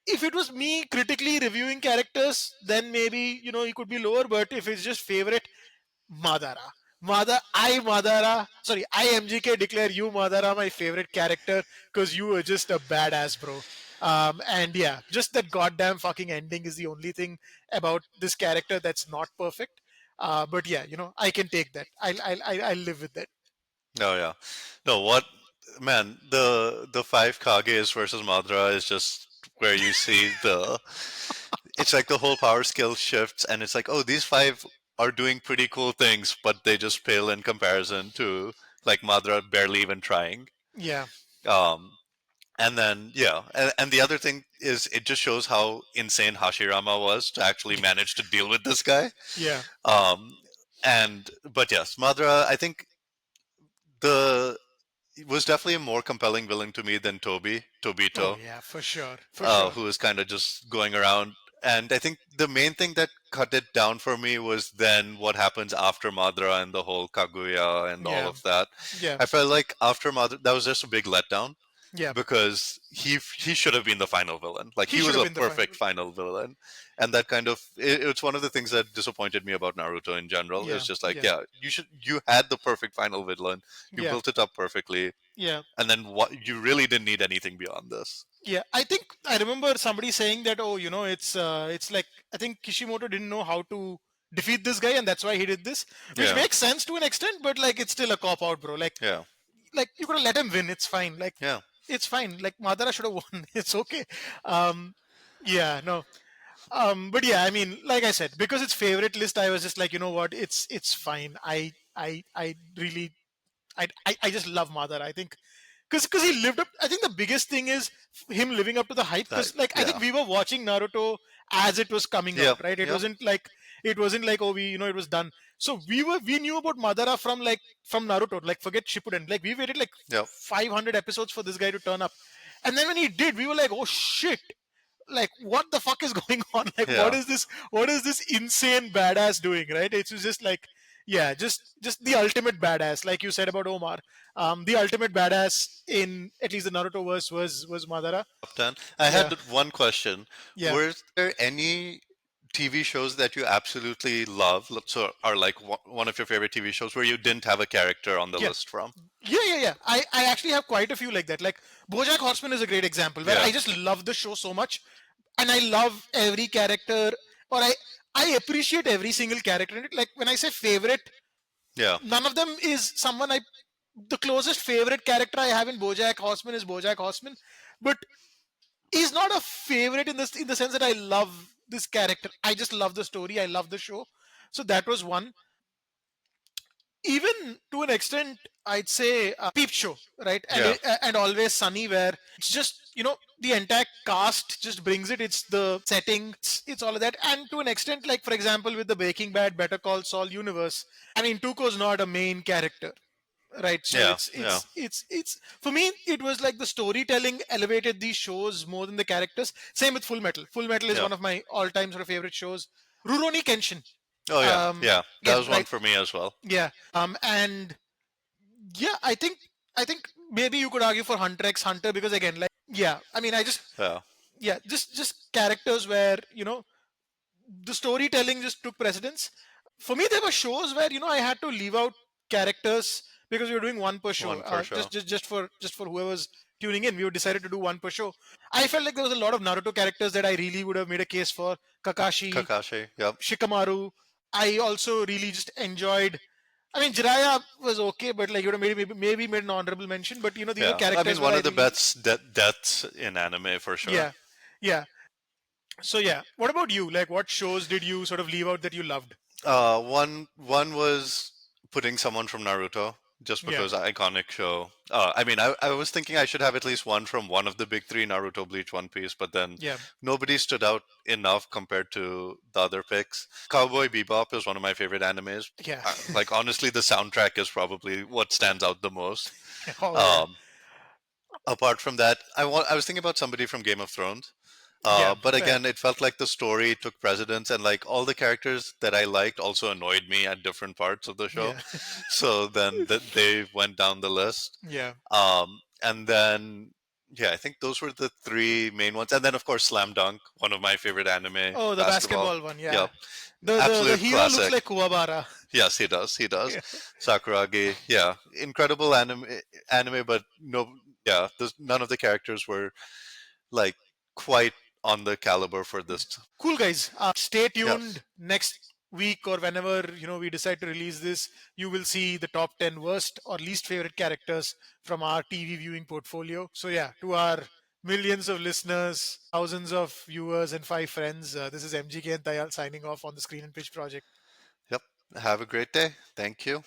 Speaker 1: If it was me critically reviewing characters, then maybe he could be lower. But if it's just favorite, Madara. I MGK declare you Madara my favorite character because you were just a badass, bro. And yeah, just that goddamn fucking ending is the only thing about this character that's not perfect. But yeah, I can take that. I'll live with that.
Speaker 2: No, yeah. No, what man, the five Kages versus Madara is just where you see the it's like the whole power skill shifts and it's like, oh, these five are doing pretty cool things, but they just pale in comparison to like Madara barely even trying.
Speaker 1: Yeah,
Speaker 2: Um and then yeah, and the other thing is it just shows how insane Hashirama was to actually manage to deal with this guy.
Speaker 1: yeah.
Speaker 2: Um and but yes, Madara, I think the was definitely a more compelling villain to me than
Speaker 1: Oh
Speaker 2: Tobito,
Speaker 1: yeah, for sure, for sure.
Speaker 2: who was kind of just going around. And I think the main thing that cut it down for me was then what happens after Madara and the whole Kaguya and all
Speaker 1: Yeah,
Speaker 2: of that.
Speaker 1: yeah,
Speaker 2: I felt like after Madara, that was just a big letdown
Speaker 1: yeah.
Speaker 2: because he should have been the final villain. Like
Speaker 1: He
Speaker 2: he
Speaker 1: should
Speaker 2: was
Speaker 1: have
Speaker 2: a
Speaker 1: been the final.
Speaker 2: perfect final villain, and that kind of it's one of the things that disappointed me about Naruto in general.
Speaker 1: Yeah,
Speaker 2: It's just like,
Speaker 1: yeah,
Speaker 2: yeah, you had the perfect final villain, you
Speaker 1: yeah,
Speaker 2: built it up perfectly,
Speaker 1: yeah.
Speaker 2: and then what you really didn't need anything beyond this.
Speaker 1: Yeah, I think I remember somebody saying that, oh, it's like I think Kishimoto didn't know how to defeat this guy, and that's why he did this, which
Speaker 2: Yeah,
Speaker 1: makes sense to an extent, but like it's still a cop out, bro.
Speaker 2: yeah,
Speaker 1: Like you gotta let him win. It's fine. Like
Speaker 2: yeah.
Speaker 1: it's fine. Like Madara should have won. It's okay. Um, yeah, no. But yeah, I mean, like I said, because it's favorite list, I was just like, you know what, it's fine. I really I just love Madara. I think because he lived up. I think the biggest thing is him living up to the hype.
Speaker 2: That,
Speaker 1: Because like I think
Speaker 2: yeah,
Speaker 1: we were watching Naruto as it was coming
Speaker 2: yep,
Speaker 1: out, right? It
Speaker 2: yep,
Speaker 1: wasn't like oh we it was done. So we knew about Madara from Naruto. Like forget Shippuden. Like we waited like
Speaker 2: yep,
Speaker 1: 500 episodes for this guy to turn up, and then when he did, we were like, oh shit. Like what the fuck is going on? Like
Speaker 2: yeah,
Speaker 1: what is this insane badass doing, right? It was just like Yeah, just the ultimate badass, like you said about Omar. The ultimate badass in at least the Naruto verse was Madara.
Speaker 2: Top 10. I
Speaker 1: Yeah,
Speaker 2: had one question.
Speaker 1: yeah,
Speaker 2: Were there any TV shows that you absolutely love, so are like one of your favorite TV shows where you didn't have a character on the
Speaker 1: yeah,
Speaker 2: list from?
Speaker 1: yeah. I actually have quite a few like that. Like BoJack Horseman is a great example where
Speaker 2: Yeah.
Speaker 1: I just love the show so much, and I love every character, or I appreciate every single character in it. Like when I say favorite,
Speaker 2: Yeah.
Speaker 1: none of them is someone I. The closest favorite character I have in BoJack Horseman is BoJack Horseman, but he's not a favorite in the sense that I love this character. I just love the story. I love the show. So that was one. Even to an extent, I'd say Peep Show, right?
Speaker 2: Yeah.
Speaker 1: And Always Sunny, where it's just the entire cast just brings it. It's the setting, it's all of that, and to an extent, like for example, with the Breaking Bad, Better Call Saul universe. I mean, Tuco's not a main character, right? So
Speaker 2: Yeah.
Speaker 1: it's
Speaker 2: Yeah.
Speaker 1: it's it's it's for me it was like the storytelling elevated these shows more than the characters. Same with Full Metal is
Speaker 2: Yeah.
Speaker 1: one of my all-time sort of favorite shows. Rurouni Kenshin,
Speaker 2: Oh yeah. Yeah. That
Speaker 1: again,
Speaker 2: was one
Speaker 1: right?
Speaker 2: for me as well.
Speaker 1: Yeah, and yeah, I think maybe you could argue for Hunter x Hunter, because again, like, yeah, I mean, I just,
Speaker 2: Yeah.
Speaker 1: yeah, just characters where the storytelling just took precedence. For me, there were shows where I had to leave out characters because we were doing one per show.
Speaker 2: One per show.
Speaker 1: Just for whoever's tuning in, we decided to do one per show. I felt like there was a lot of Naruto characters that I really would have made a case for. Kakashi,
Speaker 2: Kakashi. Yep.
Speaker 1: Shikamaru. I also really just enjoyed. I mean, Jiraiya was okay, but like maybe made an honorable mention. But these are
Speaker 2: Yeah. I mean,
Speaker 1: characters where
Speaker 2: one
Speaker 1: I
Speaker 2: of the
Speaker 1: really,
Speaker 2: best deaths in anime for sure.
Speaker 1: yeah, yeah. So yeah, what about you? Like, what shows did you sort of leave out that you loved?
Speaker 2: One was putting someone from Naruto just
Speaker 1: Yeah,
Speaker 2: because iconic show. I mean, I was thinking I should have at least one from one of the big three: Naruto, Bleach, One Piece. But then
Speaker 1: yeah,
Speaker 2: nobody stood out enough compared to the other picks. Cowboy Bebop is one of my favorite animes.
Speaker 1: yeah.
Speaker 2: Like honestly, the soundtrack is probably what stands out the most.
Speaker 1: Oh yeah,
Speaker 2: Um, Apart from that, I was thinking about somebody from Game of Thrones.
Speaker 1: yeah.
Speaker 2: But
Speaker 1: Fair.
Speaker 2: again, it felt like the story took precedence, and like all the characters that I liked also annoyed me at different parts of the show.
Speaker 1: Yeah,
Speaker 2: So then they went down the list.
Speaker 1: yeah.
Speaker 2: And then yeah, I think those were the three main ones. And then of course Slam Dunk, one of my favorite anime
Speaker 1: Oh, the
Speaker 2: basketball.
Speaker 1: basketball one. Yeah.
Speaker 2: Yep,
Speaker 1: The
Speaker 2: absolute
Speaker 1: hero looks
Speaker 2: classic.
Speaker 1: like Kuwabara.
Speaker 2: Yes, he does. He does.
Speaker 1: Yeah.
Speaker 2: Sakuragi, yeah, incredible anime, but no, yeah, none of the characters were like quite on the caliber for this.
Speaker 1: Cool, guys. Stay
Speaker 2: Yes.
Speaker 1: tuned next week or whenever we decide to release this. You will see the top 10 worst or least favorite characters from our TV viewing portfolio. So yeah, to our millions of listeners, thousands of viewers, and 5 friends, this is MGK and Tayal signing off on the Screen and Pitch project.
Speaker 2: Yep. Have a great day. Thank you.